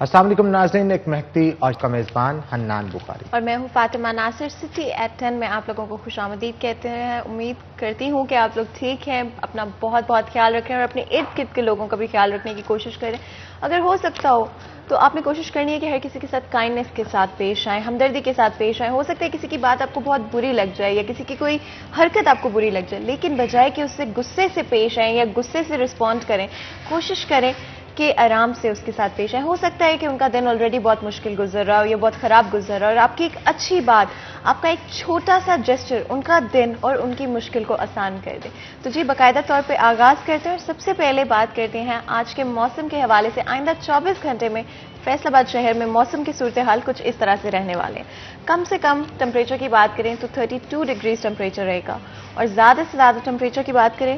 अस्सलाम वालेकुम नाज़रीन, एक महकती और का मेज़बान हन्नान बुखारी और मैं हूँ फातिमा नासिर। सिटी एट 10 में आप लोगों को खुशामदीद कहते हैं। उम्मीद करती हूँ कि आप लोग ठीक हैं, अपना बहुत बहुत ख्याल रखें और अपने इर्द गिर्द के लोगों का भी ख्याल रखने की कोशिश करें। अगर हो सकता हो तो आपने कोशिश करनी है कि हर किसी के साथ काइंडनेस के साथ पेश आए, हमदर्दी के साथ पेश आए। हो सकता है किसी की बात आपको बहुत बुरी लग जाए या किसी की कोई हरकत आपको बुरी लग जाए, लेकिन बजाय कि उससे गुस्से से पेश आए या गुस्से से रिस्पॉन्ड करें, कोशिश करें कि आराम से उसके साथ पेश आए। हो सकता है कि उनका दिन ऑलरेडी बहुत मुश्किल गुजर रहा हो या बहुत ख़राब गुजर रहा हो और आपकी एक अच्छी बात, आपका एक छोटा सा जेस्चर उनका दिन और उनकी मुश्किल को आसान कर दे। तो जी बाकायदा तौर पे आगाज़ करते हैं और सबसे पहले बात करते हैं आज के मौसम के हवाले से। आइंदा 24 घंटे में फैसलाबाद शहर में मौसम की सूरत हाल कुछ इस तरह से रहने वाले हैं। कम से कम टेम्परेचर की बात करें तो 32 डिग्रीज टेम्परेचर रहेगा और ज़्यादा से ज़्यादा टेम्परेचर की बात करें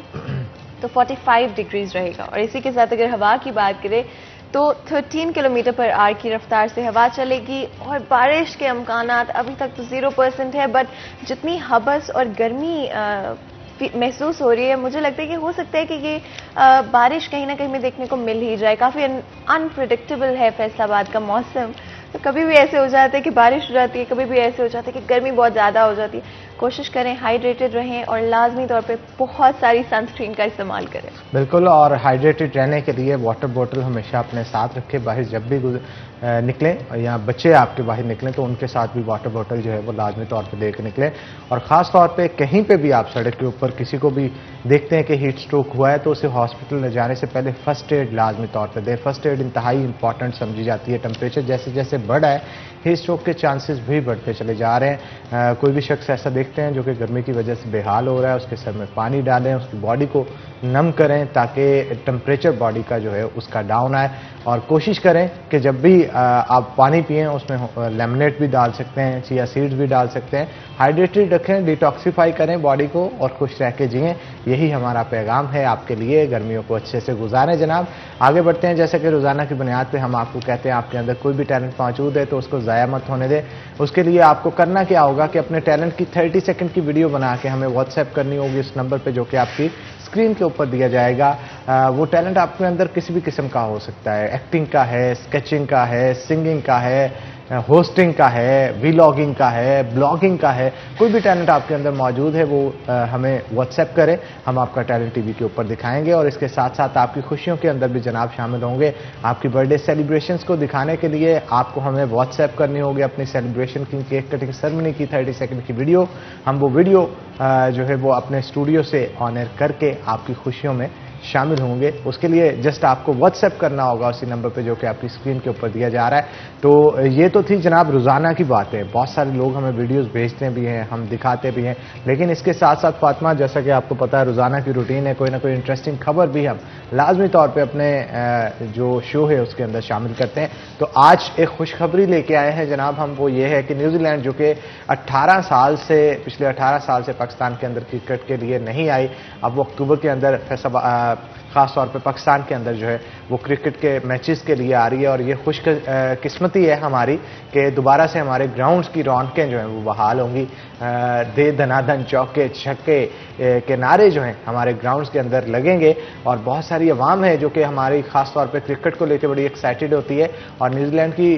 तो 45 डिग्रीज रहेगा। और इसी के साथ अगर हवा की बात करें तो 13 किलोमीटर पर आवर की रफ्तार से हवा चलेगी और बारिश के अमकानात अभी तक तो 0% है, बट जितनी हबस और गर्मी महसूस हो रही है, मुझे लगता है कि हो सकता है कि ये बारिश कहीं ना कहीं में देखने को मिल ही जाए। काफ़ी अनप्रिडिक्टेबल है फैसलाबाद का मौसम। तो कभी भी ऐसे हो जाता है कि बारिश हो जाती है, कभी भी ऐसे हो जाता है कि गर्मी बहुत ज़्यादा हो जाती है। कोशिश करें हाइड्रेटेड रहें और लाजमी तौर पे बहुत सारी सनस्क्रीन का इस्तेमाल करें। बिल्कुल, और हाइड्रेटेड रहने के लिए वाटर बोतल हमेशा अपने साथ रखें। बाहर जब भी निकलें या बच्चे आपके बाहर निकलें तो उनके साथ भी वाटर बोतल जो है वो लाजमी तौर पे लेकर निकलें। और ख़ास तौर पे कहीं पे भी आप सड़क के ऊपर किसी को भी देखते हैं कि हीट स्ट्रोक हुआ है तो उसे हॉस्पिटल ले जाने से पहले फर्स्ट एड लाजमी तौर पे दें। फर्स्ट एड इंतहाई इंपॉर्टेंट समझी जाती है। टेम्परेचर जैसे जैसे बढ़ा है हीट स्ट्रोक के चांसेस भी बढ़ते चले जा रहे हैं। कोई भी शख्स ऐसा देखते हैं जो कि गर्मी की वजह से बेहाल हो रहा है, उसके सर में पानी डालें, उसकी बॉडी को नम करें ताकि टेम्परेचर बॉडी का जो है उसका डाउन आए। और कोशिश करें कि जब भी आप पानी पिएं उसमें लेमनेट भी डाल सकते हैं, चिया सीड्स भी डाल सकते हैं। हाइड्रेटेड रखें, डिटॉक्सीफाई करें बॉडी को और खुश रह के जिएं। यही हमारा पैगाम है आपके लिए। गर्मियों को अच्छे से गुजारें जनाब। आगे बढ़ते हैं। जैसे कि रोज़ाना की बुनियाद पे हम आपको कहते हैं आपके अंदर कोई भी टैलेंट मौजूद है तो उसको ज़ाया मत होने दें। उसके लिए आपको करना क्या होगा कि अपने टैलेंट की 30 सेकंड की वीडियो बना के हमें व्हाट्सएप करनी होगी इस नंबर पे जो कि आपकी स्क्रीन के ऊपर दिया जाएगा। वो टैलेंट आपके अंदर किसी भी किस्म का हो सकता है। एक्टिंग का है, स्केचिंग का है, सिंगिंग का है, होस्टिंग का है, वीलॉगिंग का है, ब्लॉगिंग का है। कोई भी टैलेंट आपके अंदर मौजूद है वो हमें व्हाट्सएप करें, हम आपका टैलेंट टीवी के ऊपर दिखाएंगे। और इसके साथ साथ आपकी खुशियों के अंदर भी जनाब शामिल होंगे। आपकी बर्थडे सेलिब्रेशंस को दिखाने के लिए आपको हमें व्हाट्सएप करनी होगी अपनी सेलिब्रेशन की केक कटिंग सेरेमनी की 30 सेकंड की वीडियो। हम वो वीडियो जो है वो अपने स्टूडियो से ऑन एयर करके आपकी खुशियों में शामिल होंगे। उसके लिए जस्ट आपको व्हाट्सएप करना होगा उसी नंबर पे जो कि आपकी स्क्रीन के ऊपर दिया जा रहा है। तो ये तो थी जनाब रोज़ाना की बातें। बहुत सारे लोग हमें वीडियोस भेजते भी हैं, हम दिखाते भी हैं, लेकिन इसके साथ साथ फातिमा जैसा कि आपको पता है रोज़ाना की रूटीन है, कोई ना कोई इंटरेस्टिंग खबर भी हम लाजमी तौर पर अपने जो शो है उसके अंदर शामिल करते हैं। तो आज एक खुशखबरी लेके आए हैं जनाब हम। वो ये है कि न्यूजीलैंड जो कि 18 साल से पिछले 18 साल से पाकिस्तान के अंदर क्रिकेट के लिए नहीं आई, अब वो अक्टूबर के अंदर ख़ास तौर पे पाकिस्तान के अंदर जो है वो क्रिकेट के मैचेस के लिए आ रही है। और ये खुश किस्मती है हमारी कि दोबारा से हमारे ग्राउंड्स की रौनकें जो हैं वो बहाल होंगी। दे धनाधन चौके छक्के के नारे जो हैं हमारे ग्राउंड्स के अंदर लगेंगे और बहुत सारी अवाम है जो कि हमारी ख़ास तौर पे क्रिकेट को लेकर बड़ी एक्साइटेड होती है। और न्यूजीलैंड की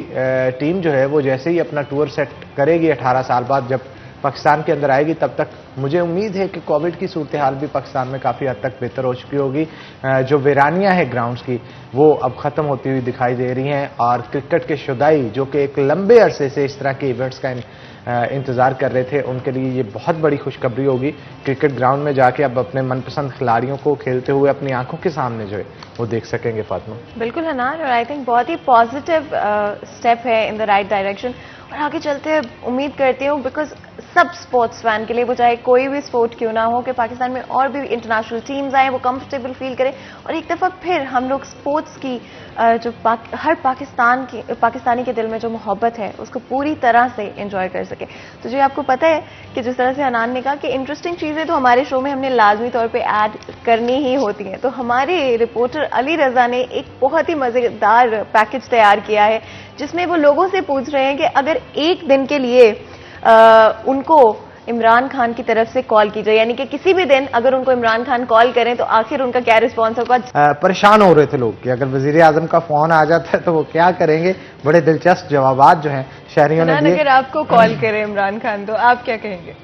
टीम जो है वो जैसे ही अपना टूर सेट करेगी 18 साल बाद जब पाकिस्तान के अंदर आएगी, तब तक मुझे उम्मीद है कि कोविड की सूरत हाल भी पाकिस्तान में काफ़ी हद तक बेहतर हो चुकी होगी। जो वीरानियाँ है ग्राउंड्स की वो अब ख़त्म होती हुई दिखाई दे रही हैं और क्रिकेट के शुदाई जो कि एक लंबे अरसे से इस तरह के इवेंट्स का इंतज़ार कर रहे थे उनके लिए ये बहुत बड़ी खुशखबरी होगी। क्रिकेट ग्राउंड में जाके अब अपने मनपसंद खिलाड़ियों को खेलते हुए अपनी आंखों के सामने जो है वो देख सकेंगे फातिमा। बिल्कुल हनान, और आई थिंक बहुत ही पॉजिटिव स्टेप है इन द राइट डायरेक्शन। और आगे चलते उम्मीद करती हूँ बिकॉज सब स्पोर्ट्स फैन के लिए, वो चाहे कोई भी स्पोर्ट क्यों ना हो, कि पाकिस्तान में और भी इंटरनेशनल टीम्स आए, वो कंफर्टेबल फील करें और एक दफ़ा फिर हम लोग स्पोर्ट्स की जो हर पाकिस्तानी के दिल में जो मोहब्बत है उसको पूरी तरह से एंजॉय कर सके। तो जो आपको पता है कि जिस तरह से हनान ने कहा कि इंटरेस्टिंग चीज़ें तो हमारे शो में हमने लाजमी तौर पे ऐड करनी ही होती हैं, तो हमारे रिपोर्टर अली रज़ा ने एक बहुत ही मज़ेदार पैकेज तैयार किया है जिसमें वो लोगों से पूछ रहे हैं कि अगर एक दिन के लिए उनको इमरान खान की तरफ से कॉल की जाए, यानी कि किसी भी दिन अगर उनको इमरान खान कॉल करें तो आखिर उनका क्या रिस्पॉन्स होगा? परेशान हो रहे थे लोग कि अगर वजीर आजम का फोन आ जाता है तो वो क्या करेंगे। बड़े दिलचस्प जवाब जो हैं शहरियों ने दिए। अगर आपको कॉल करे इमरान खान तो आप क्या कहेंगे?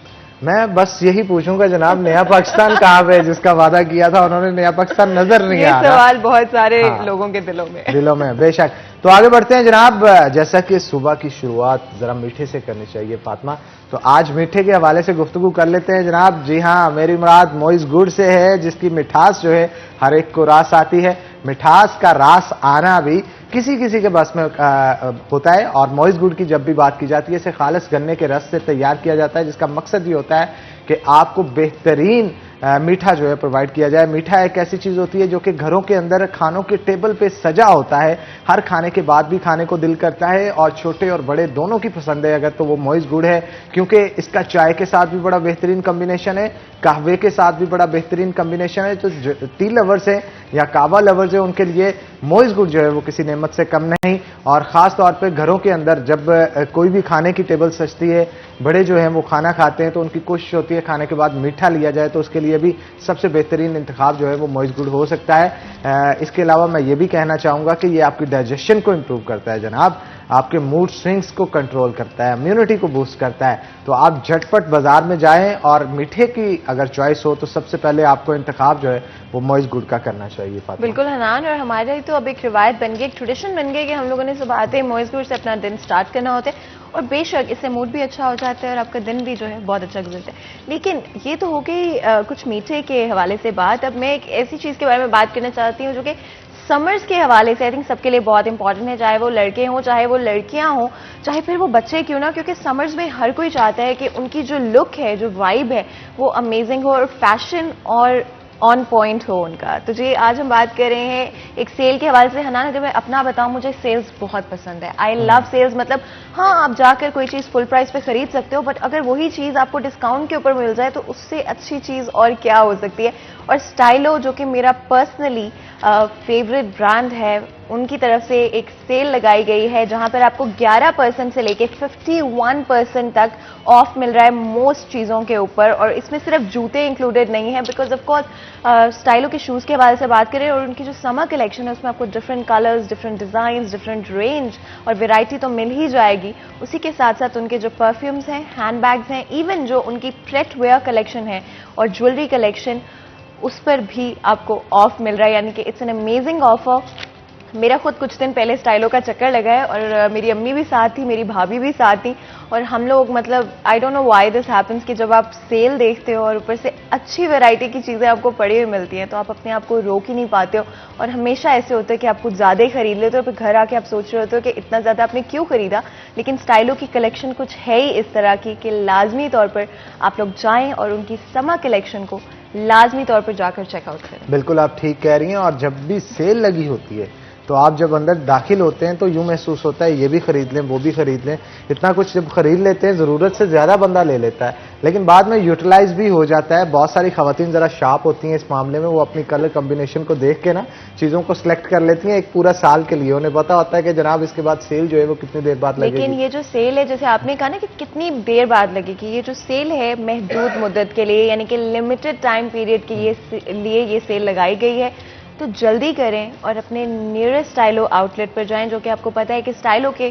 मैं बस यही पूछूंगा जनाब, नया पाकिस्तान कहाँ पे है जिसका वादा किया था उन्होंने? नया पाकिस्तान नजर नहीं आ रहा। ये सवाल बहुत सारे हाँ, लोगों के दिलों में बेशक। तो आगे बढ़ते हैं जनाब। जैसा कि सुबह की शुरुआत जरा मीठे से करनी चाहिए फातिमा, तो आज मीठे के हवाले से गुफ्तगू कर लेते हैं जनाब। जी हाँ, मेरी मुराद मोइज गुड़ से है, जिसकी मिठास जो है हर एक को रास आती है। मिठास का रास आना भी किसी किसी के बस में होता है। और मोइज गुड़ की जब भी बात की जाती है, इसे खालिस गन्ने के रस से तैयार किया जाता है, जिसका मकसद ये होता है कि आपको बेहतरीन मीठा जो है प्रोवाइड किया जाए। मीठा एक ऐसी चीज होती है जो कि घरों के अंदर खानों के टेबल पे सजा होता है, हर खाने के बाद भी खाने को दिल करता है, और छोटे और बड़े दोनों की पसंद है अगर तो वो मोइज गुड़ है, क्योंकि इसका चाय के साथ भी बड़ा बेहतरीन कॉम्बिनेशन है, कहवे के साथ भी बड़ा बेहतरीन कॉम्बिनेशन है। तो टी लवर्स है या कावा लवर्स है, उनके लिए मोइज गुड़ जो है वो किसी नेमत से कम नहीं। और खास तौर पे घरों के अंदर जब कोई भी खाने की टेबल सजती है, बड़े जो है वो खाना खाते हैं, तो उनकी कोशिश होती है खाने के बाद मीठा लिया जाए, तो उसके लिए भी सबसे बेहतरीन इंतखाब जो है वो मोइज गुड़ हो सकता है। इसके अलावा मैं ये भी कहना चाहूंगा कि ये आपकी डाइजेशन को इंप्रूव करता है जनाब, आपके मूड स्विंग्स को कंट्रोल करता है, इम्यूनिटी को बूस्ट करता है। तो आप झटपट बाजार में जाएं और मीठे की अगर चॉइस हो तो सबसे पहले आपको इंतखाब जो है वो मोइज गुड़ का करना चाहिए फातिमा। बिल्कुल हनान, और हमारे तो अब एक रिवायत बन गई, एक ट्रेडिशन बन गई कि हम लोगों ने सुबह आते ही मोइज गुड़ से अपना दिन स्टार्ट करना होता है, और बेशक इससे मूड भी अच्छा हो जाता है और आपका दिन भी जो है बहुत अच्छा गुजरता है। लेकिन ये तो हो गई कुछ मीठे के हवाले से बात। अब मैं एक ऐसी चीज़ के बारे में बात करना चाहती हूँ जो कि समर्स के हवाले से आई थिंक सबके लिए बहुत इंपॉर्टेंट है, चाहे वो लड़के हों चाहे वो लड़कियां हों, चाहे फिर वो बच्चे क्यों ना, क्योंकि समर्स में हर कोई चाहता है कि उनकी जो लुक है, जो वाइब है, वो अमेजिंग हो और फैशन और ऑन पॉइंट हो उनका। तो जी आज हम बात कर रहे हैं एक सेल के हवाले से। हनान, अगर मैं अपना बताऊं, मुझे सेल्स बहुत पसंद है। I love sales. मतलब हाँ, आप जाकर कोई चीज़ फुल प्राइस पे खरीद सकते हो, बट अगर वही चीज़ आपको डिस्काउंट के ऊपर मिल जाए तो उससे अच्छी चीज़ और क्या हो सकती है। और स्टाइलो, जो कि मेरा पर्सनली फेवरेट ब्रांड है, उनकी तरफ से एक सेल लगाई गई है जहां पर आपको 11% से लेके 51% तक ऑफ मिल रहा है मोस्ट चीज़ों के ऊपर। और इसमें सिर्फ जूते इंक्लूडेड नहीं है, बिकॉज ऑफ कोर्स स्टाइलो के शूज़ के हवाले से बात करें और उनकी जो समर कलेक्शन है उसमें आपको different colours, different design, different range और वेराइटी तो मिल ही जाएगी। उसी के साथ साथ उनके जो परफ्यूम्स हैं, हैंड बैग्स हैं, इवन जो उनकी प्रेट वेयर कलेक्शन है और ज्वेलरी कलेक्शन, उस पर भी आपको ऑफ मिल रहा है, यानी कि इट्स एन अमेजिंग ऑफर। मेरा खुद कुछ दिन पहले स्टाइलो का चक्कर लगा है और मेरी अम्मी भी साथ थी, मेरी भाभी भी साथ थी, और हम लोग मतलब I don't know why this happens कि जब आप सेल देखते हो और ऊपर से अच्छी वैरायटी की चीज़ें आपको पड़ी हुई मिलती हैं तो आप अपने आप को रोक ही नहीं पाते हो, और हमेशा ऐसे होता है कि आप कुछ ज़्यादा ही खरीद लेते हो, फिर घर आके आप सोच रहे होते हो कि इतना ज़्यादा आपने क्यों खरीदा। लेकिन स्टाइलो की कलेक्शन कुछ है ही इस तरह की कि लाजमी तौर पर आप लोग जाएँ और उनकी समर कलेक्शन को लाजमी तौर पर जाकर चेकआउट करें। बिल्कुल आप ठीक कह रही हैं। और जब भी सेल लगी होती है तो आप जब अंदर दाखिल होते हैं तो यूं महसूस होता है ये भी खरीद लें, वो भी खरीद लें। इतना कुछ जब खरीद लेते हैं, ज़रूरत से ज़्यादा बंदा ले लेता है, लेकिन बाद में यूटिलाइज भी हो जाता है। बहुत सारी खवातीन ज़रा शार्प होती हैं इस मामले में, वो अपनी कलर कम्बिनेशन को देख के ना चीज़ों को सिलेक्ट कर लेती हैं एक पूरा साल के लिए। उन्हें पता होता है कि जनाब इसके बाद सेल जो है वो कितनी देर बाद लगेगी। लेकिन ये जो सेल है, जैसे आपने कहा ना कि कितनी देर बाद लगेगी, ये जो सेल है महदूद मुद्दत के लिए, यानी कि लिमिटेड टाइम पीरियड के लिए ये सेल लगाई गई है। तो जल्दी करें और अपने नियरेस्ट स्टाइलो आउटलेट पर जाएं, जो कि आपको पता है कि स्टाइलो के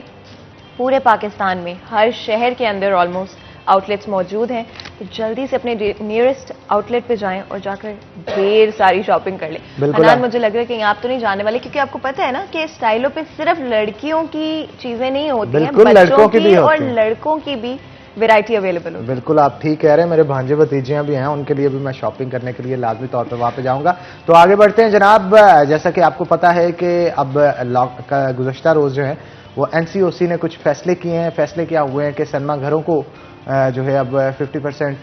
पूरे पाकिस्तान में हर शहर के अंदर ऑलमोस्ट आउटलेट्स मौजूद हैं। तो जल्दी से अपने नियरेस्ट आउटलेट पे जाएं और जाकर ढेर सारी शॉपिंग कर लें। हनान, मुझे लग रहा है कि आप तो नहीं जाने वाले, क्योंकि आपको पता है ना कि स्टाइलो पे सिर्फ लड़कियों की चीजें नहीं होती हैं, बच्चों की और लड़कों की भी वैरायटी अवेलेबल होगी। बिल्कुल आप ठीक कह रहे हैं। मेरे भांजे भतीजियां भी हैं, उनके लिए भी मैं शॉपिंग करने के लिए लाजमी तौर पर वहां पे जाऊंगा। तो आगे बढ़ते हैं जनाब। जैसा कि आपको पता है कि अब गुज़श्ता रोज जो है वो एनसीओसी ने कुछ फैसले किए हैं। फैसले क्या हुए हैं कि सिनेमा घरों को जो है अब 50%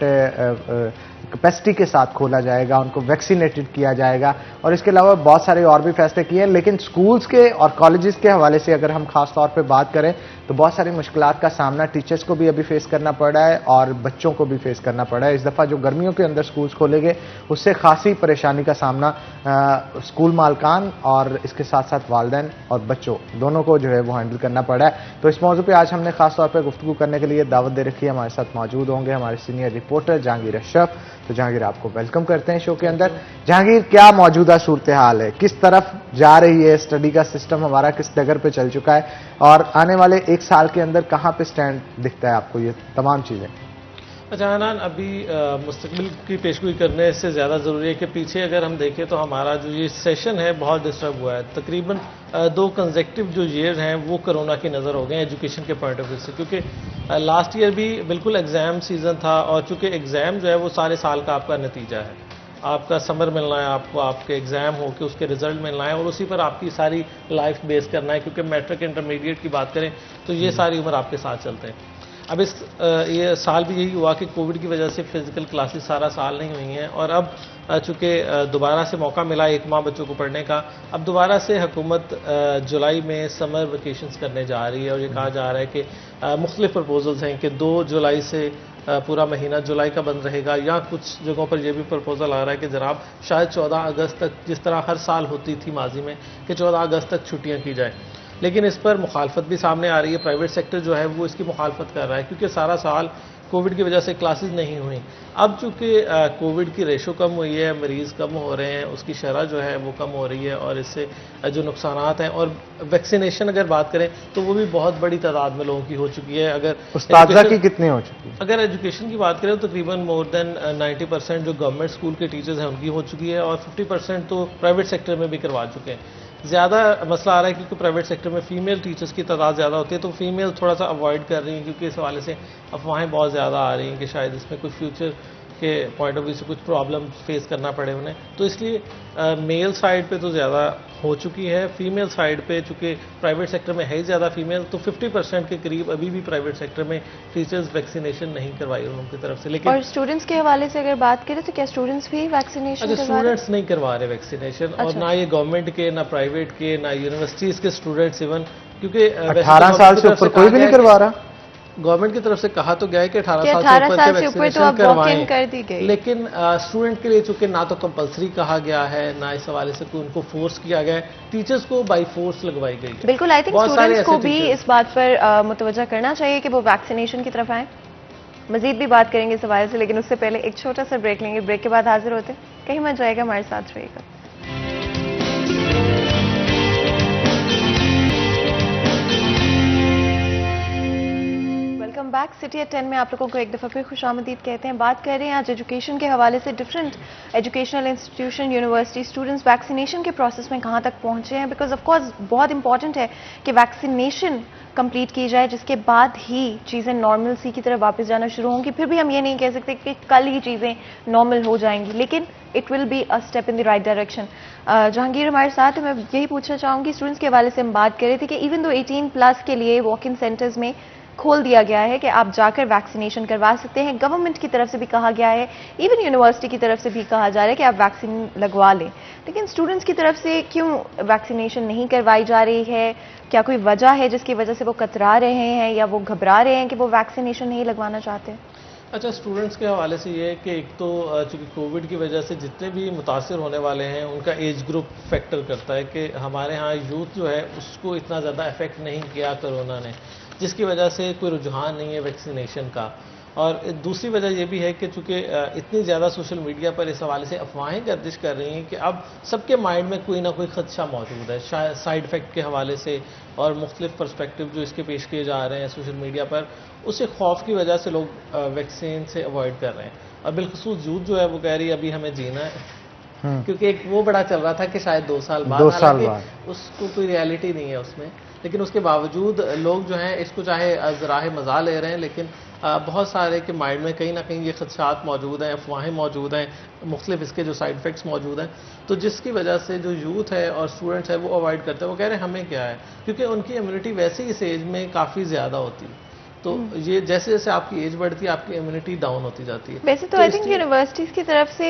कैपेसिटी के साथ खोला जाएगा, उनको वैक्सीनेटेड किया जाएगा, और इसके अलावा बहुत सारे और भी फैसले किए हैं। लेकिन स्कूल्स के और कॉलेजेस के हवाले से अगर हम खास तौर पे बात करें तो बहुत सारी मुश्किलात का सामना टीचर्स को भी अभी फेस करना पड़ रहा है और बच्चों को भी फेस करना पड़ रहा है। इस दफ़ा जो गर्मियों के अंदर स्कूल्स खोलेंगे उससे खासी परेशानी का सामना स्कूल मालकान और इसके साथ साथ वालिदैन और बच्चों दोनों को जो है वो हैंडल करना पड़ रहा है। तो इस मौजू पे आज हमने खास तौर पर गुफ्तगू करने के लिए दावत दे रखी है। हमारे साथ मौजूद होंगे हमारे सीनियर रिपोर्टर जहांगीर अशरफ। तो जहांगीर, आपको वेलकम करते हैं शो के अंदर। जहांगीर, क्या मौजूदा सूरत हाल है, किस तरफ जा रही है स्टडी का सिस्टम हमारा, किस डगर पे चल चुका है और आने वाले एक साल के अंदर कहाँ पे स्टैंड दिखता है आपको ये तमाम चीजें? अच्छा हनान, अभी मुस्तकबिल की पेशगोई करने से ज़्यादा ज़रूरी है कि पीछे अगर हम देखें तो हमारा जो ये सेशन है बहुत डिस्टर्ब हुआ है। तकरीबन 2 कंसेक्टिव जो ईयर हैं वो कोरोना की नज़र हो गए हैं एजुकेशन के पॉइंट ऑफ व्यू से, क्योंकि लास्ट ईयर भी बिल्कुल एग्ज़ाम सीज़न था और चूँकि एग्ज़ाम जो है वो सारे साल का आपका नतीजा है। आपका समर मिलना है, आपको आपके एग्ज़ाम हो के उसके रिजल्ट मिलना है और उसी पर आपकी सारी लाइफ बेस करना है, क्योंकि मैट्रिक इंटरमीडिएट की बात करें तो ये सारी उम्र आपके साथ चलते हैं। अब इस ये साल भी यही हुआ कि कोविड की वजह से फिजिकल क्लासेस सारा साल नहीं हुई हैं और अब चूँकि दोबारा से मौका मिला 1 माह बच्चों को पढ़ने का, अब दोबारा से हुकूमत जुलाई में समर वेकेशंस करने जा रही है और ये कहा जा रहा है कि मुख्तलिफ प्रपोजल्स हैं कि 2 जुलाई से पूरा महीना जुलाई का बंद रहेगा, या कुछ जगहों पर यह भी प्रपोजल आ रहा है कि जनाब शायद 14 अगस्त तक, जिस तरह हर साल होती थी माजी में कि 14 अगस्त तक छुट्टियाँ की जाए। लेकिन इस पर मुखालफत भी सामने आ रही है। प्राइवेट सेक्टर जो है वो इसकी मुखालफत कर रहा है क्योंकि सारा साल कोविड की वजह से क्लासेस नहीं हुई। अब चूंकि कोविड की रेशो कम हुई है, मरीज़ कम हो रहे हैं, उसकी शरह जो है वो कम हो रही है और इससे जो नुकसानात हैं, और वैक्सीनेशन अगर बात करें तो वो भी बहुत बड़ी तादाद में लोगों की हो चुकी है। अगर उस्तादा की कितनी हो चुकी है? अगर एजुकेशन की बात करें तो तकरीबन मोर देन 90% जो गवर्नमेंट स्कूल के टीचर्स हैं उनकी हो चुकी है और 50% तो प्राइवेट सेक्टर में भी करवा चुके हैं। ज़्यादा मसला आ रहा है क्योंकि प्राइवेट सेक्टर में फीमेल टीचर्स की तादाद ज़्यादा होती है, तो फीमेल थोड़ा सा अवॉइड कर रही हैं क्योंकि इस हवाले से अफवाहें बहुत ज़्यादा आ रही हैं कि शायद इसमें कुछ फ्यूचर के पॉइंट ऑफ व्यू से कुछ प्रॉब्लम फेस करना पड़े उन्हें। तो इसलिए मेल साइड पे तो ज़्यादा हो चुकी है। फीमेल साइड पे चूँकि प्राइवेट सेक्टर में है ही ज़्यादा फीमेल, तो 50% के करीब अभी भी प्राइवेट सेक्टर में टीचर्स वैक्सीनेशन नहीं करवाई उनकी तरफ से। लेकिन और स्टूडेंट्स के हवाले से अगर बात करें तो क्या स्टूडेंट्स भी वैक्सीनेशन अच्छा, स्टूडेंट्स नहीं करवा रहे वैक्सीनेशन, और ना ये गवर्नमेंट के, ना प्राइवेट के, ना यूनिवर्सिटीज़ के स्टूडेंट्स इवन, क्योंकि 18 साल से ऊपर कोई भी नहीं करवा रहा। गवर्नमेंट की तरफ से कहा तो गया है कि 18 साल से ऊपर तो अब वॉक-इन कर दी गई, लेकिन स्टूडेंट के लिए चूंकि ना तो कंपलसरी कहा गया है, ना इस हवाले से कोई उनको फोर्स किया गया है, टीचर्स को बाई फोर्स लगवाई गई है। बिल्कुल, आई थिंक स्टूडेंट्स को भी इस बात पर मुतवज्जा करना चाहिए कि वो वैक्सीनेशन की तरफ आए। मजीद भी बात करेंगे इस हवाले से, लेकिन उससे पहले एक छोटा सा ब्रेक लेंगे। ब्रेक के बाद हाजिर होते हैं, कहीं मत जाएगा, हमारे साथ रहिएगा। Welcome back. सिटी एट 10 में आप लोगों को एक दफ़ा फिर खुशामदीद कहते हैं। बात कर रहे हैं आज एजुकेशन के हवाले से, different educational institution, university students vaccination के प्रोसेस में कहाँ तक पहुँचे हैं, बिकॉज ऑफ कोर्स बहुत इंपॉर्टेंट है कि वैक्सीनेशन कंप्लीट की जाए, जिसके बाद ही चीज़ें नॉर्मल सी की तरफ वापस जाना शुरू होंगी। फिर भी हम ये नहीं कह सकते कि कल ही चीज़ें नॉर्मल हो जाएंगी, लेकिन it will be a step in the right direction. Jahangir हमारे साथ है, मैं यही पूछना चाहूँगी, स्टूडेंट्स के हवाले से हम बात कर रहे थे कि इवन दो 18+ के लिए वॉक इन सेंटर्स में खोल दिया गया है कि आप जाकर वैक्सीनेशन करवा सकते हैं। गवर्नमेंट की तरफ से भी कहा गया है, इवन यूनिवर्सिटी की तरफ से भी कहा जा रहा है कि आप वैक्सीन लगवा लें, लेकिन स्टूडेंट्स की तरफ से क्यों वैक्सीनेशन नहीं करवाई जा रही है? क्या कोई वजह है जिसकी वजह से वो कतरा रहे हैं या वो घबरा रहे हैं कि वो वैक्सीनेशन नहीं लगवाना चाहते? अच्छा, स्टूडेंट्स के हवाले से ये है कि एक तो चूँकि कोविड की वजह से जितने भी मुतासिर होने वाले हैं उनका एज ग्रुप फैक्टर करता है कि हमारे यहाँ यूथ जो है उसको इतना ज़्यादा इफेक्ट नहीं किया कोरोना ने, जिसकी वजह से कोई रुझान नहीं है वैक्सीनेशन का। और दूसरी वजह यह भी है कि चूँकि इतनी ज़्यादा सोशल मीडिया पर इस हवाले से अफवाहें गर्दिश कर रही हैं कि अब सबके माइंड में कोई ना कोई खदशा मौजूद है साइड इफ़ेक्ट के हवाले से, और मुख्तलिफ पर्सपेक्टिव जो इसके पेश किए जा रहे हैं सोशल मीडिया पर, उससे खौफ की वजह से लोग वैक्सीन से अवॉइड कर रहे हैं। और बिलखसूस यूथ जो है वो कह रही है अभी हमें जीना है, क्योंकि एक वो बड़ा चल रहा था कि शायद 2 साल बाद, उसको कोई रियलिटी नहीं है उसमें, लेकिन उसके बावजूद लोग जो हैं इसको चाहे ज़राए मज़ा ले रहे हैं, लेकिन बहुत सारे के माइंड में कहीं ना कहीं ये खदशात मौजूद हैं, अफवाहें मौजूद हैं, मुख्तलिफ इसके जो साइड इफ़ेक्ट्स मौजूद हैं, तो जिसकी वजह से जो यूथ है और स्टूडेंट्स है वो अवॉइड करते हैं। वो कह रहे हैं हमें क्या है, क्योंकि उनकी इम्यूनिटी वैसे ही इस एज में काफ़ी ज़्यादा होती है, तो ये जैसे जैसे आपकी एज बढ़ती है आपकी इम्यूनिटी डाउन होती जाती है। वैसे तो आई थिंक यूनिवर्सिटीज की तरफ से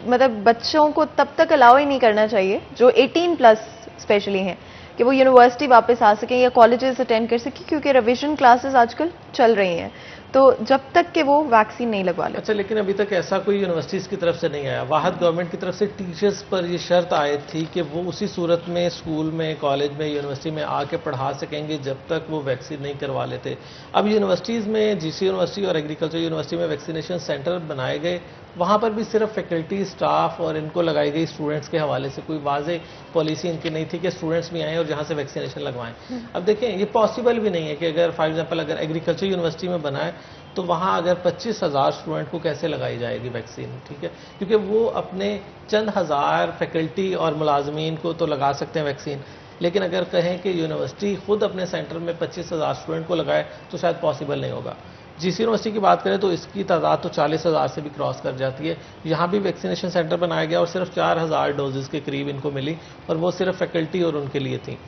मतलब बच्चों को तब तक अलाउ ही नहीं करना चाहिए जो 18+ स्पेशली हैं, कि वो यूनिवर्सिटी वापस आ सकें या कॉलेजेस अटेंड कर सकें, क्योंकि रिविजन क्लासेस आजकल चल रही हैं, तो जब तक कि वो वैक्सीन नहीं लगवा ले। अच्छा, लेकिन अभी तक ऐसा कोई यूनिवर्सिटीज़ की तरफ से नहीं आया। वाहद गवर्नमेंट की तरफ से टीचर्स पर ये शर्त आयद थी कि वो उसी सूरत में स्कूल में, कॉलेज में, यूनिवर्सिटी में आके पढ़ा सकेंगे जब तक वो वैक्सीन नहीं करवा लेते। अब यूनिवर्सिटीज़ में, जीसी यूनिवर्सिटी और एग्रीकल्चर यूनिवर्सिटी में वैक्सीनेशन सेंटर बनाए गए, वहाँ पर भी सिर्फ फैकल्टी, स्टाफ और इनको लगाई गई स्टूडेंट्स के हवाले से कोई वाज़ेह पॉलिसी इनकी नहीं थी कि स्टूडेंट्स भी आएँ और जहाँ से वैक्सीनेशन लगवाएं। अब देखें, ये पॉसिबल भी नहीं है कि अगर फॉर एग्जांपल अगर एग्रीकल्चर यूनिवर्सिटी में बनाए तो वहाँ अगर 25,000 स्टूडेंट को कैसे लगाई जाएगी वैक्सीन, ठीक है, क्योंकि वो अपने चंद हज़ार फैकल्टी और मुलाजमीन को तो लगा सकते हैं वैक्सीन, लेकिन अगर कहें कि यूनिवर्सिटी खुद अपने सेंटर में 25,000 स्टूडेंट को लगाए तो शायद पॉसिबल नहीं होगा। जीसी यूनिवर्सिटी की बात करें तो इसकी तादाद तो 40,000 से भी क्रॉस कर जाती है। यहाँ भी वैक्सीनेशन सेंटर बनाया गया और सिर्फ 4,000 डोजेस के करीब इनको मिली, और वो सिर्फ फैकल्टी और उनके लिए थी,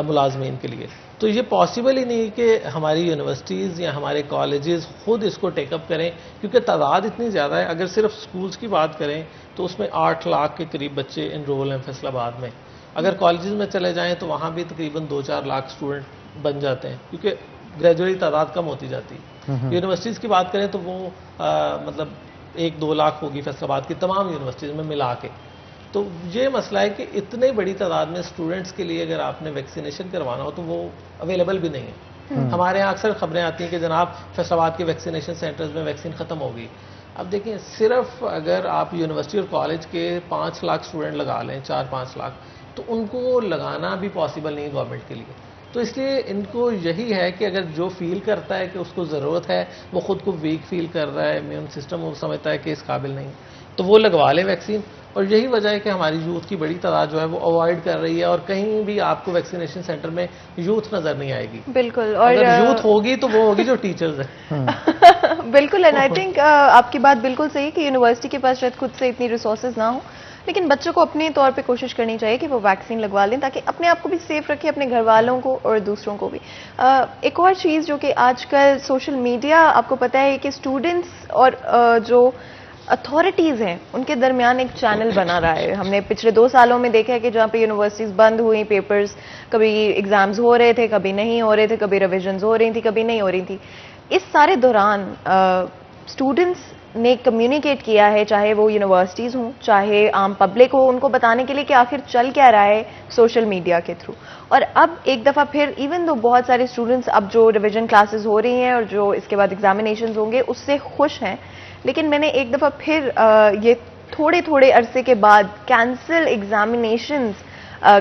मुलाजमीन के लिए। तो ये पॉसिबल ही नहीं कि हमारी यूनिवर्सिटीज़ या हमारे कॉलेजेस खुद इसको टेकअप करें, क्योंकि तादाद इतनी ज़्यादा है। अगर सिर्फ स्कूल्स की बात करें तो उसमें 8 लाख के करीब बच्चे इनरोल हैं फैसलाबाद में। अगर कॉलेजेस में चले जाएं तो वहाँ भी तकरीबन 2-4 लाख स्टूडेंट बन जाते हैं, क्योंकि ग्रेजुअली तादाद कम होती जाती है। यूनिवर्सिटीज़ की बात करें तो वो मतलब 1-2 लाख होगी फैसलाबाद की तमाम यूनिवर्सिटीज़ में मिला के। तो ये मसला है कि इतने बड़ी तादाद में स्टूडेंट्स के लिए अगर आपने वैक्सीनेशन करवाना हो तो वो अवेलेबल भी नहीं है। हमारे यहाँ अक्सर खबरें आती हैं कि जनाब फैसलाबाद के वैक्सीनेशन सेंटर्स में वैक्सीन ख़त्म हो गई। अब देखिए, सिर्फ अगर आप यूनिवर्सिटी और कॉलेज के 5 लाख स्टूडेंट लगा लें, 4-5 लाख, तो उनको लगाना भी पॉसिबल नहीं है गवर्नमेंट के लिए। तो इसलिए इनको यही है कि अगर जो फील करता है कि उसको ज़रूरत है, वो खुद को वीक फील कर रहा है, इम्यून सिस्टम वो समझता है कि इस काबिल नहीं, तो वो लगवा ले वैक्सीन। और यही वजह है कि हमारी यूथ की बड़ी तादाद जो है वो अवॉइड कर रही है, और कहीं भी आपको वैक्सीनेशन सेंटर में यूथ नजर नहीं आएगी। बिल्कुल, और अगर यूथ होगी तो वो होगी जो टीचर्स हैं। बिल्कुल, एंड आई थिंक आपकी बात बिल्कुल सही कि यूनिवर्सिटी के पास शायद खुद से इतनी रिसोर्सेज ना हो, लेकिन बच्चों को अपने तौर पे कोशिश करनी चाहिए कि वो वैक्सीन लगवा लें, ताकि अपने आप को भी सेफ रखें, अपने घर वालों को और दूसरों को भी। एक और चीज़ जो कि आजकल सोशल मीडिया, आपको पता है कि स्टूडेंट्स और जो अथॉरिटीज़ हैं उनके दरमियान एक चैनल बना रहा है। हमने पिछले 2 सालों में देखा है कि जहाँ पे यूनिवर्सिटीज़ बंद हुई, पेपर्स, कभी एग्ज़ाम्स हो रहे थे, कभी नहीं हो रहे थे, कभी रिविजन्स हो रही थी, कभी नहीं हो रही थी। इस सारे दौरान स्टूडेंट्स ने कम्युनिकेट किया है, चाहे वो यूनिवर्सिटीज़ हों, चाहे आम पब्लिक हो, उनको बताने के लिए कि आखिर चल क्या रहा है सोशल मीडिया के थ्रू। और अब एक दफ़ा फिर, इवन दो बहुत सारे स्टूडेंट्स अब जो रिविजन क्लासेस हो रही हैं और जो इसके बाद एग्जामिनेशंस होंगे उससे खुश हैं, लेकिन मैंने एक दफ़ा फिर ये थोड़े थोड़े अरसे के बाद कैंसिल एग्जामिनेशंस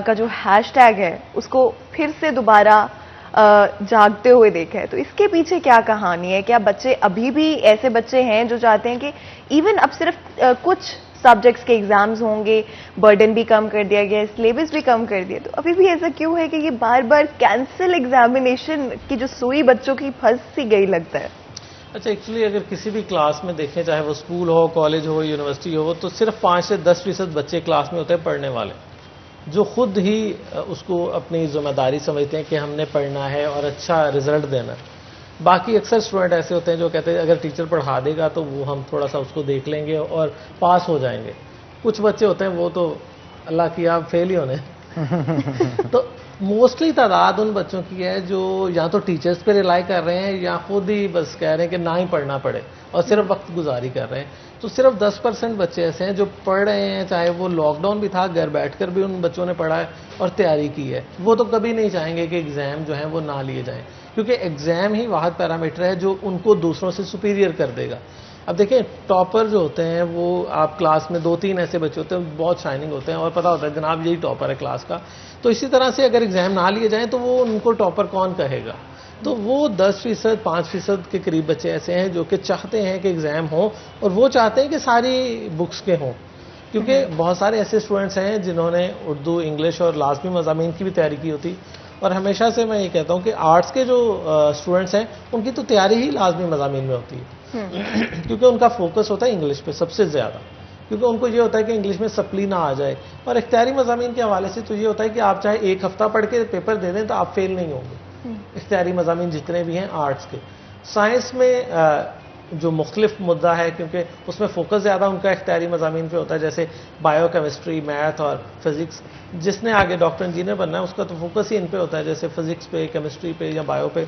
का जो हैशटैग है उसको फिर से दोबारा जागते हुए देखा है। तो इसके पीछे क्या कहानी है? क्या बच्चे अभी भी ऐसे बच्चे हैं जो चाहते हैं कि इवन अब सिर्फ कुछ सब्जेक्ट्स के एग्जाम्स होंगे, बर्डन भी कम कर दिया गया है, सिलेबस भी कम कर दिया, तो अभी भी ऐसा क्यों है कि ये बार बार कैंसिल एग्जामिनेशन की जो सुई बच्चों की फंस सी गई लगता है? अच्छा, एक्चुअली अगर किसी भी क्लास में देखें, चाहे वो स्कूल हो, कॉलेज हो, यूनिवर्सिटी हो, तो सिर्फ 5 से 10% बच्चे क्लास में होते हैं पढ़ने वाले, जो खुद ही उसको अपनी जिम्मेदारी समझते हैं कि हमने पढ़ना है और अच्छा रिजल्ट देना है। बाकी अक्सर स्टूडेंट ऐसे होते हैं जो कहते हैं अगर टीचर पढ़ा देगा तो वो हम थोड़ा सा उसको देख लेंगे और पास हो जाएंगे। कुछ बच्चे होते हैं वो तो अल्लाह की आप फेल ही होने। तो मोस्टली तादाद उन बच्चों की है जो या तो टीचर्स पे रिलाई कर रहे हैं या खुद ही बस कह रहे हैं कि ना ही पढ़ना पड़े और सिर्फ वक्त गुजारी कर रहे हैं। तो सिर्फ 10% बच्चे ऐसे हैं जो पढ़ रहे हैं, चाहे वो लॉकडाउन भी था, घर बैठकर भी उन बच्चों ने पढ़ा है और तैयारी की है। वो तो कभी नहीं चाहेंगे कि एग्ज़ाम जो है वो ना लिए जाएं, क्योंकि एग्ज़ाम ही वाहिद पैरामीटर है जो उनको दूसरों से सुपीरियर कर देगा। अब देखिए, टॉपर जो होते हैं वो आप क्लास में 2-3 ऐसे बच्चे होते हैं बहुत शाइनिंग होते हैं और पता होता है जनाब यही टॉपर है क्लास का। तो इसी तरह से अगर एग्ज़ाम ना लिए जाएं तो वो उनको टॉपर कौन कहेगा? तो वो 10%, 5% के करीब बच्चे ऐसे हैं जो कि चाहते हैं कि एग्ज़ाम हो और वो चाहते हैं कि सारी बुक्स के हों, क्योंकि बहुत सारे ऐसे स्टूडेंट्स हैं जिन्होंने उर्दू, इंग्लिश और लाजमी मज़ामीन की भी तैयारी की होती। और हमेशा से मैं ये कहता हूँ कि आर्ट्स के जो स्टूडेंट्स हैं उनकी तो तैयारी ही लाजमी मज़ामीन में होती है, क्योंकि उनका फोकस होता है इंग्लिश पे सबसे ज़्यादा, क्योंकि उनको ये होता है कि इंग्लिश में सप्ली ना आ जाए। और इख्तियारी मज़ामीन के हवाले से तो ये होता है कि आप चाहे 1 हफ्ता पढ़ के पेपर दे दें तो आप फेल नहीं होंगे। इख्तियारी मज़ामीन जितने भी हैं आर्ट्स के। साइंस में जो मुख्तलिफ मुद्दा है, क्योंकि उसमें फोकस ज़्यादा उनका इख्तियारी मज़ामीन पे होता है, जैसे बायो केमिस्ट्री, मैथ और फिज़िक्स। जिसने आगे डॉक्टर इंजीनियर बनना है उसका तो फोकस ही इन पे होता है, जैसे फिज़िक्स पे, केमिस्ट्री पे या बायो पे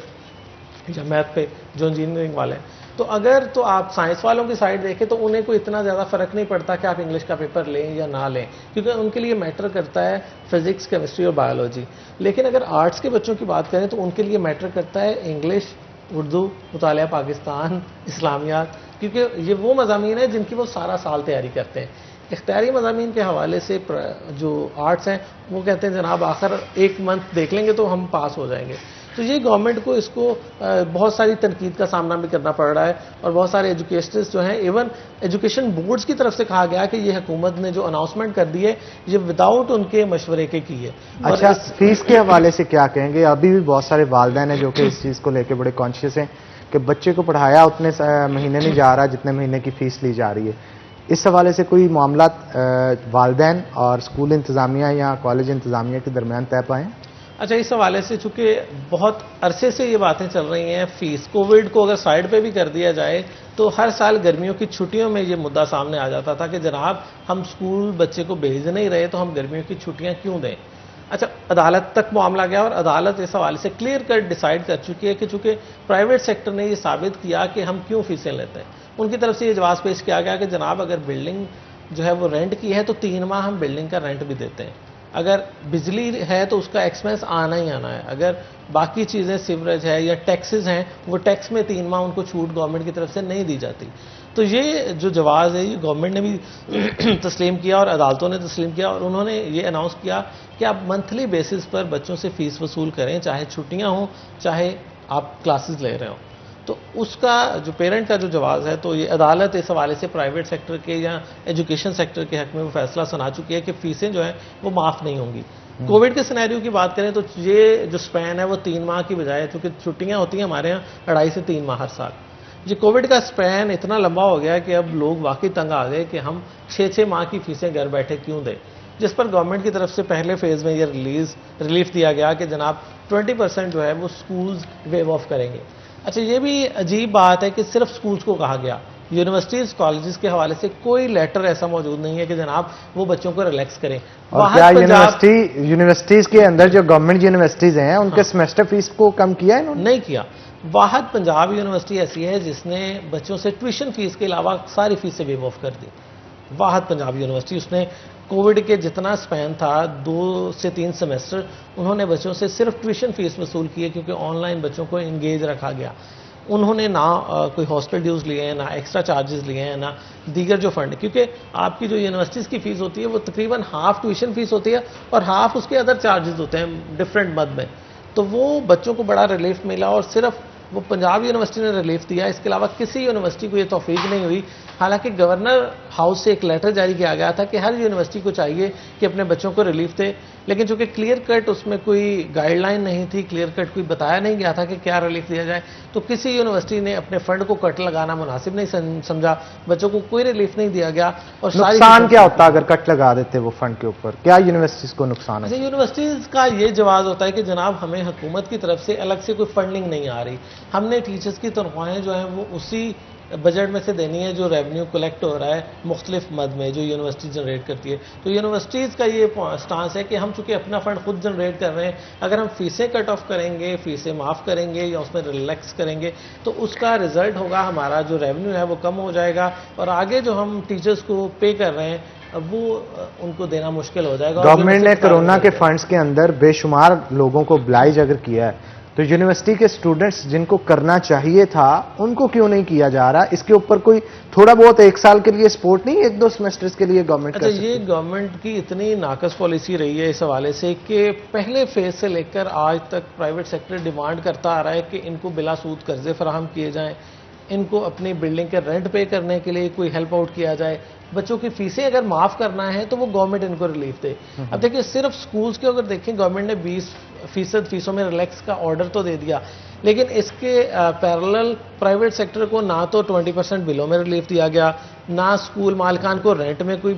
या मैथ पे, जो इंजीनियरिंग वाले हैं। तो अगर तो आप साइंस वालों की साइड देखें तो उन्हें कोई इतना ज़्यादा फ़र्क नहीं पड़ता कि आप इंग्लिश का पेपर लें या ना लें, क्योंकि उनके लिए मैटर करता है फिज़िक्स, केमिस्ट्री और बायोलॉजी। लेकिन अगर आर्ट्स के बच्चों की बात करें तो उनके लिए मैटर करता है इंग्लिश, उर्दू, मुतालिया पाकिस्तान, इस्लामियात, क्योंकि ये वो मज़ामीन है जिनकी वो सारा साल तैयारी करते हैं। इख्तियारी मज़ामीन के हवाले से जो आर्ट्स हैं वो कहते हैं जनाब आखिर एक मंथ देख लेंगे तो हम पास हो जाएंगे। तो ये गवर्नमेंट को इसको बहुत सारी तनकीद का सामना भी करना पड़ रहा है, और बहुत सारे एजुकेशनिस्ट जो हैं, इवन एजुकेशन बोर्ड्स की तरफ से कहा गया कि ये हुकूमत ने जो अनाउंसमेंट कर दी है ये विदाउट उनके मशवरे के की है। अच्छा, फीस के हवाले से क्या कहेंगे? अभी भी बहुत सारे वालिदैन हैं जो कि इस चीज़ को लेकर बड़े कॉन्शियस हैं कि बच्चे को पढ़ाया उतने महीने नहीं जा रहा जितने महीने की फ़ीस ली जा रही है। इस हवाले से कोई मामला वालिदैन और स्कूल इंतज़ामिया या कॉलेज इंतज़ामिया के दरमियान तय पाएँ? अच्छा, इस हवाले से चूंकि बहुत अरसे से ये बातें चल रही हैं, फीस कोविड को अगर साइड पे भी कर दिया जाए तो हर साल गर्मियों की छुट्टियों में ये मुद्दा सामने आ जाता था कि जनाब हम स्कूल बच्चे को भेज नहीं रहे तो हम गर्मियों की छुट्टियां क्यों दें। अच्छा, अदालत तक मामला गया और अदालत इस हवाले से क्लियर कट डिसाइड कर चुकी है कि चूंकि प्राइवेट सेक्टर ने ये साबित किया कि हम क्यों फीसें लेते हैं, उनकी तरफ से ये जवाब पेश किया गया कि जनाब अगर बिल्डिंग जो है वो रेंट की है तो 3 माह हम बिल्डिंग का रेंट भी देते हैं। अगर बिजली है तो उसका एक्सपेंस आना ही आना है। अगर बाकी चीज़ें सीवरेज है या टैक्सेस हैं, वो टैक्स में 3 माह उनको छूट गवर्नमेंट की तरफ से नहीं दी जाती। तो ये जो जवाब है ये गवर्नमेंट ने भी तस्लीम किया और अदालतों ने तस्लीम किया, और उन्होंने ये अनाउंस किया कि आप मंथली बेसिस पर बच्चों से फ़ीस वसूल करें, चाहे छुट्टियाँ हों चाहे आप क्लासेस ले रहे हों। तो उसका जो पेरेंट का जो जवाब है, तो ये अदालत इस हवाले से प्राइवेट सेक्टर के या एजुकेशन सेक्टर के हक में वो फैसला सुना चुकी है कि फ़ीसें जो हैं वो माफ़ नहीं होंगी। कोविड के सिनेरियो की बात करें तो ये जो स्पैन है वो 3 माह की बजाय, चूँकि छुट्टियाँ होती हैं हमारे यहाँ 2.5 से 3 माह हर साल, ये कोविड का स्पैन इतना लंबा हो गया कि अब लोग वाकई तंग आ गए कि हम 6-6 माह की फ़ीसें घर बैठे क्यों दें, जिस पर गवर्नमेंट की तरफ से पहले फेज़ में ये रिलीफ दिया गया कि जनाब 20% जो है वो स्कूल्स वेव ऑफ करेंगे। अच्छा, ये भी अजीब बात है कि सिर्फ स्कूल्स को कहा गया, यूनिवर्सिटीज़ कॉलेजेस के हवाले से कोई लेटर ऐसा मौजूद नहीं है कि जनाब वो बच्चों को रिलैक्स करें। और क्या यूनिवर्सिटीज़ के अंदर जो गवर्नमेंट यूनिवर्सिटीज़ हैं उनके सेमेस्टर फीस को कम किया है इन्होंने? नहीं किया। वाहद पंजाब यूनिवर्सिटी ऐसी है जिसने बच्चों से ट्यूशन फीस के अलावा सारी फीसें वेव ऑफ कर दी। वाहद पंजाब यूनिवर्सिटी, उसने कोविड के जितना स्पैन था 2 से 3 सेमेस्टर, उन्होंने बच्चों से सिर्फ ट्यूशन फीस वसूल की है, क्योंकि ऑनलाइन बच्चों को इंगेज रखा गया। उन्होंने ना कोई हॉस्टल ड्यूज लिए हैं, ना एक्स्ट्रा चार्जेस लिए हैं, ना दीगर जो फंड, क्योंकि आपकी जो यूनिवर्सिटीज़ की फ़ीस होती है वो तकरीबन हाफ ट्यूशन फीस होती है और हाफ उसके अदर चार्जेस होते हैं डिफरेंट मद में। तो वो बच्चों को बड़ा रिलीफ मिला और सिर्फ वो पंजाब यूनिवर्सिटी ने रिलीफ दिया, इसके अलावा किसी यूनिवर्सिटी को ये तौफीक नहीं हुई। हालांकि गवर्नर हाउस से एक लेटर जारी किया गया था कि हर यूनिवर्सिटी को चाहिए कि अपने बच्चों को रिलीफ दे, लेकिन चूंकि क्लियर कट उसमें कोई गाइडलाइन नहीं थी, क्लियर कट कोई बताया नहीं गया था कि क्या रिलीफ दिया जाए, तो किसी यूनिवर्सिटी ने अपने फंड को कट लगाना मुनासिब नहीं समझा, बच्चों को कोई रिलीफ नहीं दिया गया। और नुकसान क्या होता अगर कट लगा देते वो फंड के ऊपर? क्या यूनिवर्सिटीज़ को नुकसान है? यूनिवर्सिटीज़ का ये जवाब होता है कि जनाब हमें हुकूमत की तरफ से अलग से कोई फंडिंग नहीं आ रही, हमने टीचर्स की तनख्वाहें जो हैं वो उसी बजट में से देनी है जो रेवेन्यू कलेक्ट हो रहा है मुख्तलिफ मद में जो यूनिवर्सिटी जनरेट करती है। तो यूनिवर्सिटीज़ का ये स्टांस है कि हम चूंकि अपना फंड खुद जनरेट कर रहे हैं, अगर हम फीसें कट ऑफ करेंगे, फीसें माफ़ करेंगे या उसमें रिलैक्स करेंगे तो उसका रिजल्ट होगा हमारा जो रेवेन्यू है वो कम हो जाएगा, और आगे जो हम टीचर्स को पे कर रहे हैं अब वो उनको देना मुश्किल हो जाएगा। गवर्नमेंट ने कोरोना के फंड्स के अंदर बेशुमार लोगों को ब्लाइज अगर किया है, तो यूनिवर्सिटी के स्टूडेंट्स जिनको करना चाहिए था उनको क्यों नहीं किया जा रहा? इसके ऊपर कोई थोड़ा बहुत 1 साल के लिए सपोर्ट नहीं, 1-2 सेमेस्टर्स के लिए गवर्नमेंट? अच्छा, ये गवर्नमेंट की इतनी नाकस पॉलिसी रही है इस हवाले से कि पहले फेज से लेकर आज तक प्राइवेट सेक्टर डिमांड करता आ रहा है कि इनको बिला सूद कर्जे फराहम किए जाएं, इनको अपनी बिल्डिंग के रेंट पे करने के लिए कोई हेल्प आउट किया जाए, बच्चों की फीसें अगर माफ़ करना है तो वो गवर्नमेंट इनको रिलीफ दे। अब देखिए सिर्फ स्कूल्स के अगर देखें गवर्नमेंट ने 20% फीसों में रिलैक्स का ऑर्डर तो दे दिया, लेकिन इसके पैरेलल प्राइवेट सेक्टर को ना तो 20% बिलों में रिलीफ दिया गया, ना स्कूल मालिकान को रेंट में कोई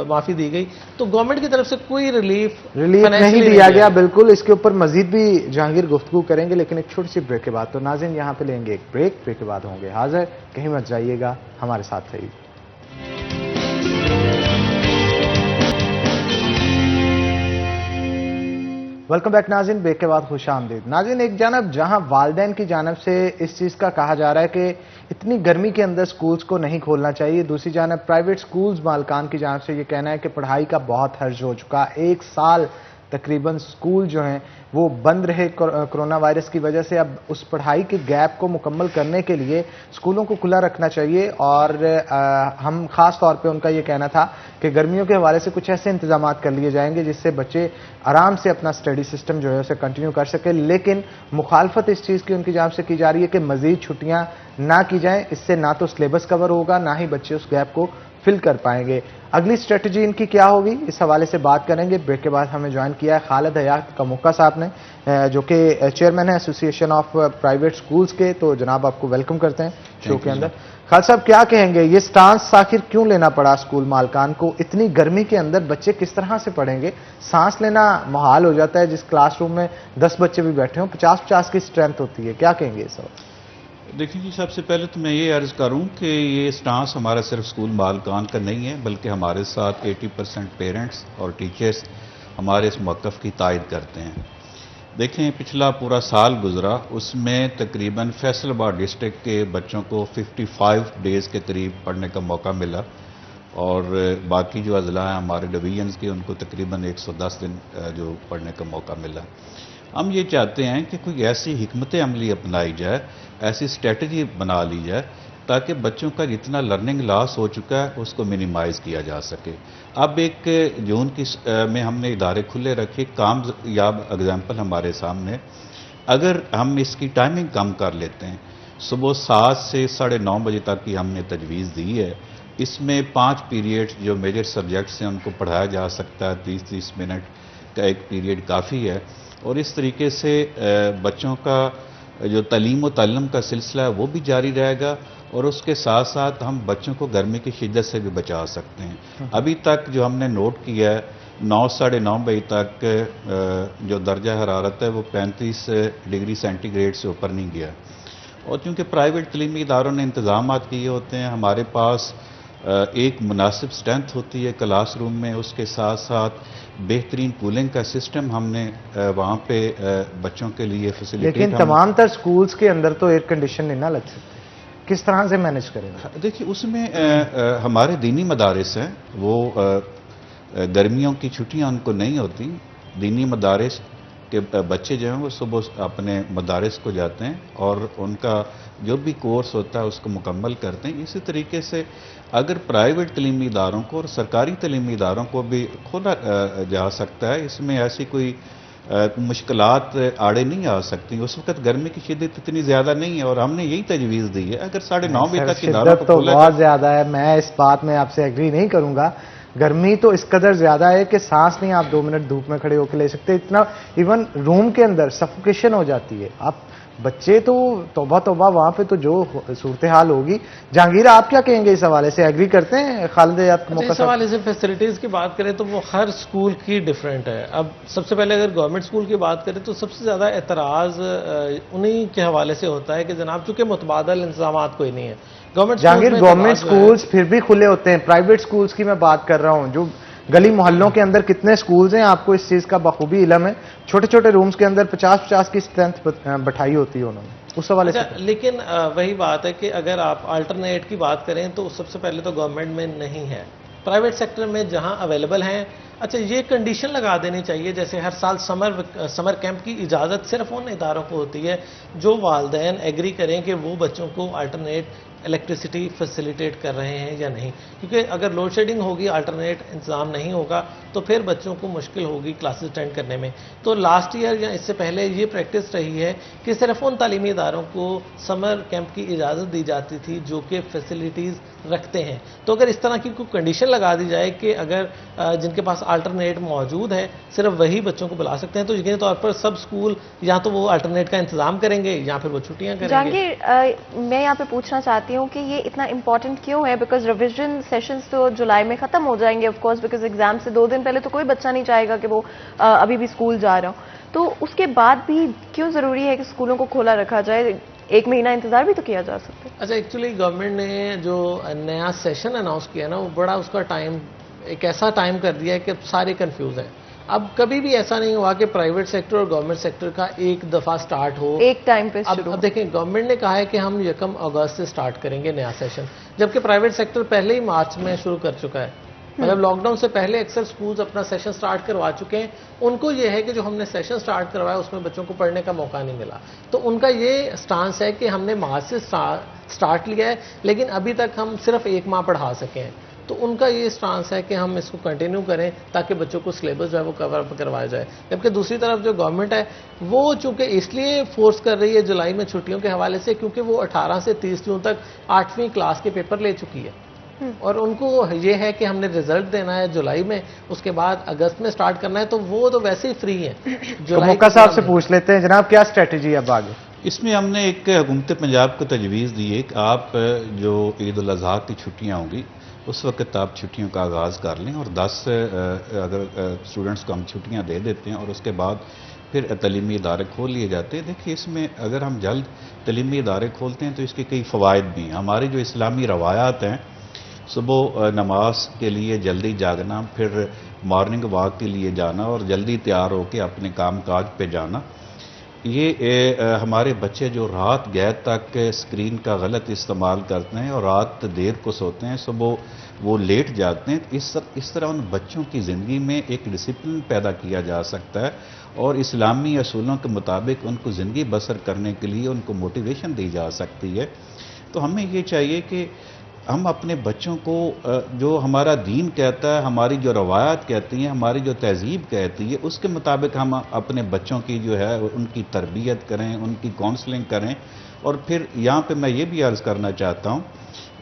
माफी दी गई। तो गवर्नमेंट की तरफ से कोई रिलीफ नहीं दिया गया। बिल्कुल, इसके ऊपर मजीद भी जहांगीर गुफ्तगू करेंगे, लेकिन एक छोटी सी ब्रेक के बाद। तो नाज़रीन, यहाँ पे लेंगे एक ब्रेक के बाद होंगे हाजिर। कहीं मत जाइएगा, हमारे साथ रहिए। वेलकम बैक नाज़रीन, ब्रेक के बाद खुश आमदीद। नाज़रीन, एक जानब जहां वालिदैन की जानब से इस चीज़ का कहा जा रहा है कि इतनी गर्मी के अंदर स्कूल्स को नहीं खोलना चाहिए, दूसरी जानब प्राइवेट स्कूल्स मालकान की जानब से ये कहना है कि पढ़ाई का बहुत हर्ज हो चुका, 1 साल तकरीबन स्कूल जो हैं वो बंद रहे कोरोना वायरस की वजह से। अब उस पढ़ाई के गैप को मुकम्मल करने के लिए स्कूलों को खुला रखना चाहिए। और हम खास तौर पे उनका ये कहना था कि गर्मियों के हवाले से कुछ ऐसे इंतजाम कर लिए जाएंगे जिससे बच्चे आराम से अपना स्टडी सिस्टम जो है उसे कंटिन्यू कर सके। लेकिन मुखालफत इस चीज़ की उनकी जानब से की जा रही है कि मजीद छुट्टियां ना की जाएं, इससे ना तो सिलेबस कवर होगा, ना ही बच्चे उस गैप को फिल कर पाएंगे। अगली स्ट्रेटजी इनकी क्या होगी, इस हवाले से बात करेंगे। ब्रेक के बाद हमें ज्वाइन किया है खालिद हयात कमोका साहब ने, जो कि चेयरमैन है एसोसिएशन ऑफ प्राइवेट स्कूल्स के। तो जनाब, आपको वेलकम करते हैं शो के अंदर। खालिद साहब, क्या कहेंगे, ये स्टांस आखिर क्यों लेना पड़ा स्कूल मालकान को? इतनी गर्मी के अंदर बच्चे किस तरह से पढ़ेंगे? सांस लेना मुहाल हो जाता है। जिस क्लासरूम में 10 बच्चे भी बैठे हों, 50-50 की स्ट्रेंथ होती है। क्या कहेंगे इस वक्त? देखिए जी, सबसे पहले तो मैं ये अर्ज़ करूं कि ये स्टांस हमारा सिर्फ स्कूल मालकान का नहीं है, बल्कि हमारे साथ 80% पेरेंट्स और टीचर्स हमारे इस मौक़िफ़ की तायद करते हैं। देखें, पिछला पूरा साल गुजरा, उसमें तकरीबन फैसलाबाद डिस्ट्रिक्ट के बच्चों को 55 डेज़ के करीब पढ़ने का मौका मिला, और बाकी जो अज़ला हैं हमारे डिवीजन्स के, उनको तकरीबन 110 दिन जो पढ़ने का मौका मिला। हम ये चाहते हैं कि कोई ऐसी हिकमत अमली अपनाई जाए, ऐसी स्ट्रेटजी बना ली जाए ताकि बच्चों का जितना लर्निंग लॉस हो चुका है उसको मिनिमाइज़ किया जा सके। अब 1 जून की में हमने इदारे खुले रखे, कामयाब एग्जाम्पल हमारे सामने। अगर हम इसकी टाइमिंग कम कर लेते हैं, सुबह 7 से 9:30 बजे तक की हमने तजवीज़ दी है, इसमें 5 पीरियड जो मेजर सब्जेक्ट्स हैं उनको पढ़ाया जा सकता है। 30-30 मिनट का एक पीरियड काफ़ी है, और इस तरीके से बच्चों का जो तालीम व ताल्लुम का सिलसिला है वो भी जारी रहेगा, और उसके साथ साथ हम बच्चों को गर्मी की शिद्दत से भी बचा सकते हैं। अभी तक जो हमने नोट किया है, 9-9:30 बजे तक जो दर्जा हरारत है वो 35 डिग्री सेंटीग्रेड से ऊपर नहीं गया। और चूँकि प्राइवेट तलीमी इदारों ने इंतजाम किए होते हैं, हमारे पास एक मुनासिब स्ट्रेंथ होती है क्लासरूम में, उसके साथ साथ बेहतरीन कूलिंग का सिस्टम हमने वहाँ पे बच्चों के लिए फैसिलिटेट। लेकिन तमाम तर स्कूल्स के अंदर तो एयर कंडीशन नहीं ना लग सकती, किस तरह से मैनेज करेंगे? देखिए, उसमें हमारे दीनी मदारिस हैं, वो गर्मियों की छुट्टियाँ उनको नहीं होती। दीनी मदारिस के बच्चे जो हैं वो सुबह अपने मदारिस को जाते हैं और उनका जो भी कोर्स होता है उसको मुकम्मल करते हैं। इसी तरीके से अगर प्राइवेट तलीमी इदारों को और सरकारी तलीमी इदारों को भी खोला जा सकता है, इसमें ऐसी कोई मुश्किलात आड़े नहीं आ सकती। उस वक्त गर्मी की शिद्दत इतनी ज़्यादा नहीं है, और हमने यही तजवीज़ दी है। अगर 9:30 बजे तक इदारों को तो बहुत ज़्यादा है, मैं इस बात में आपसे एग्री नहीं करूँगा। गर्मी तो इस कदर ज्यादा है कि सांस नहीं आप 2 मिनट धूप में खड़े होकर ले सकते। इतना इवन रूम के अंदर सफोकेशन हो जाती है। आप बच्चे तो तौबा तौबा, वहां पे तो जो सूरत हाल होगी। जहांगीर, आप क्या कहेंगे इस हवाले से? एग्री करते हैं खालिद हयात कमोका? इस हवाले से फैसिलिटीज़ की बात करें तो वो हर स्कूल की डिफरेंट है। अब सबसे पहले अगर गवर्नमेंट स्कूल की बात करें तो सबसे ज़्यादा एतराज़ उन्हीं के हवाले से होता है कि जनाब चूंकि मुतबादल इंतजाम कोई नहीं है। गवर्नमेंट स्कूल्स फिर भी खुले होते हैं। प्राइवेट स्कूल्स की मैं बात कर रहा हूं, जो गली मोहल्लों के अंदर कितने स्कूल्स हैं, आपको इस चीज का बखूबी इल्म है। छोटे छोटे रूम्स के अंदर 50-50 की स्ट्रेंथ बैठाई होती है उन्होंने, उस हवाले से। लेकिन वही बात है कि अगर आप अल्टरनेट की बात करें तो सबसे पहले तो गवर्नमेंट में नहीं है, प्राइवेट सेक्टर में जहां अवेलेबल हैं। अच्छा, ये कंडीशन लगा देनी चाहिए, जैसे हर साल समर कैंप की इजाज़त सिर्फ उन इदारों को होती है जो वालिदैन एग्री करें कि वो बच्चों को अल्टरनेट इलेक्ट्रिसिटी फैसिलिटेट कर रहे हैं या नहीं। क्योंकि अगर लोड शेडिंग होगी, अल्टरनेट इंतजाम नहीं होगा, तो फिर बच्चों को मुश्किल होगी क्लासेस अटेंड करने में। तो लास्ट ईयर या इससे पहले ये प्रैक्टिस रही है कि सिर्फ उन तालीमी इदारों को समर कैंप की इजाज़त दी जाती थी जो कि फैसिलिटीज़ रखते हैं। तो अगर इस तरह की कोई कंडीशन लगा दी जाए कि अगर जिनके पास अल्टरनेट मौजूद है, सिर्फ वही बच्चों को बुला सकते हैं। तो यकीनी तौर पर सब स्कूल या तो वो अल्टरनेट का इंतजाम करेंगे या फिर वो छुट्टियां करेंगे। जहांगीर, मैं यहाँ पे पूछना चाहती हूँ कि ये इतना इंपॉर्टेंट क्यों है? बिकॉज रिविजन सेशंस तो जुलाई में खत्म हो जाएंगे ऑफ कोर्स, बिकॉज एग्जाम से 2 दिन पहले तो कोई बच्चा नहीं चाहेगा कि वो अभी भी स्कूल जा रहा हो। तो उसके बाद भी क्यों जरूरी है कि स्कूलों को खोला रखा जाए? 1 महीना इंतजार भी तो किया जा सकता है। अच्छा, एक्चुअली गवर्नमेंट ने जो नया सेशन अनाउंस किया ना, वो बड़ा उसका टाइम, एक ऐसा टाइम कर दिया है कि सारे कंफ्यूज हैं। अब कभी भी ऐसा नहीं हुआ कि प्राइवेट सेक्टर और गवर्नमेंट सेक्टर का एक दफा स्टार्ट हो एक टाइम पे शुरू। अब देखें, गवर्नमेंट ने कहा है कि हम 1 अगस्त से स्टार्ट करेंगे नया सेशन, जबकि प्राइवेट सेक्टर पहले ही मार्च में शुरू कर चुका है। मतलब लॉकडाउन से पहले अक्सर स्कूल्स अपना सेशन स्टार्ट करवा चुके हैं। उनको ये है कि जो हमने सेशन स्टार्ट करवाया उसमें बच्चों को पढ़ने का मौका नहीं मिला। तो उनका ये स्टांस है कि हमने मार्च से स्टार्ट लिया है, लेकिन अभी तक हम सिर्फ 1 माह पढ़ा सके हैं। तो उनका ये स्टांस है कि हम इसको कंटिन्यू करें ताकि बच्चों को सिलेबस जो है वो कवर अप करवाया जाए। जबकि दूसरी तरफ जो गवर्नमेंट है वो चूंकि इसलिए फोर्स कर रही है जुलाई में छुट्टियों के हवाले से, क्योंकि वो 18 से 30 जून तक 8वीं क्लास के पेपर ले चुकी है और उनको ये है कि हमने रिजल्ट देना है जुलाई में, उसके बाद अगस्त में स्टार्ट करना है। तो वो तो वैसे ही फ्री है। तो मौका साहब से पूछ लेते हैं, जनाब क्या स्ट्रेटजी है अब आगे? इसमें हमने एक हुकूमत पंजाब को तजवीज़ दी है कि आप जो ईद उल अज़हा की छुट्टियाँ होंगी उस वक्त आप छुट्टियों का आगाज़ कर लें, और 10 अगर स्टूडेंट्स को हम छुट्टियाँ दे देते हैं और उसके बाद फिर तलीमी इदारे खोल लिए जाते हैं। देखिए, इसमें अगर हम जल्द तलीमी इदारे खोलते हैं तो इसके कई फ़वाइद भी हैं। हमारी जो इस्लामी रवायात हैं, सुबह नमाज के लिए जल्दी जागना, फिर मॉर्निंग वॉक के लिए जाना और जल्दी तैयार होकर अपने काम काज पे जाना, ये हमारे बच्चे जो रात गैर तक स्क्रीन का गलत इस्तेमाल करते हैं और रात देर को सोते हैं, सुबह वो लेट जाते हैं, इस तरह उन बच्चों की ज़िंदगी में एक डिसिप्लिन पैदा किया जा सकता है और इस्लामी असूलों के मुताबिक उनको ज़िंदगी बसर करने के लिए उनको मोटिवेशन दी जा सकती है। तो हमें ये चाहिए कि हम अपने बच्चों को जो हमारा दीन कहता है, हमारी जो रवायात कहती हैं, हमारी जो तहजीब कहती है, उसके मुताबिक हम अपने बच्चों की जो है उनकी तरबियत करें, उनकी काउंसलिंग करें। और फिर यहाँ पे मैं ये भी अर्ज़ करना चाहता हूँ,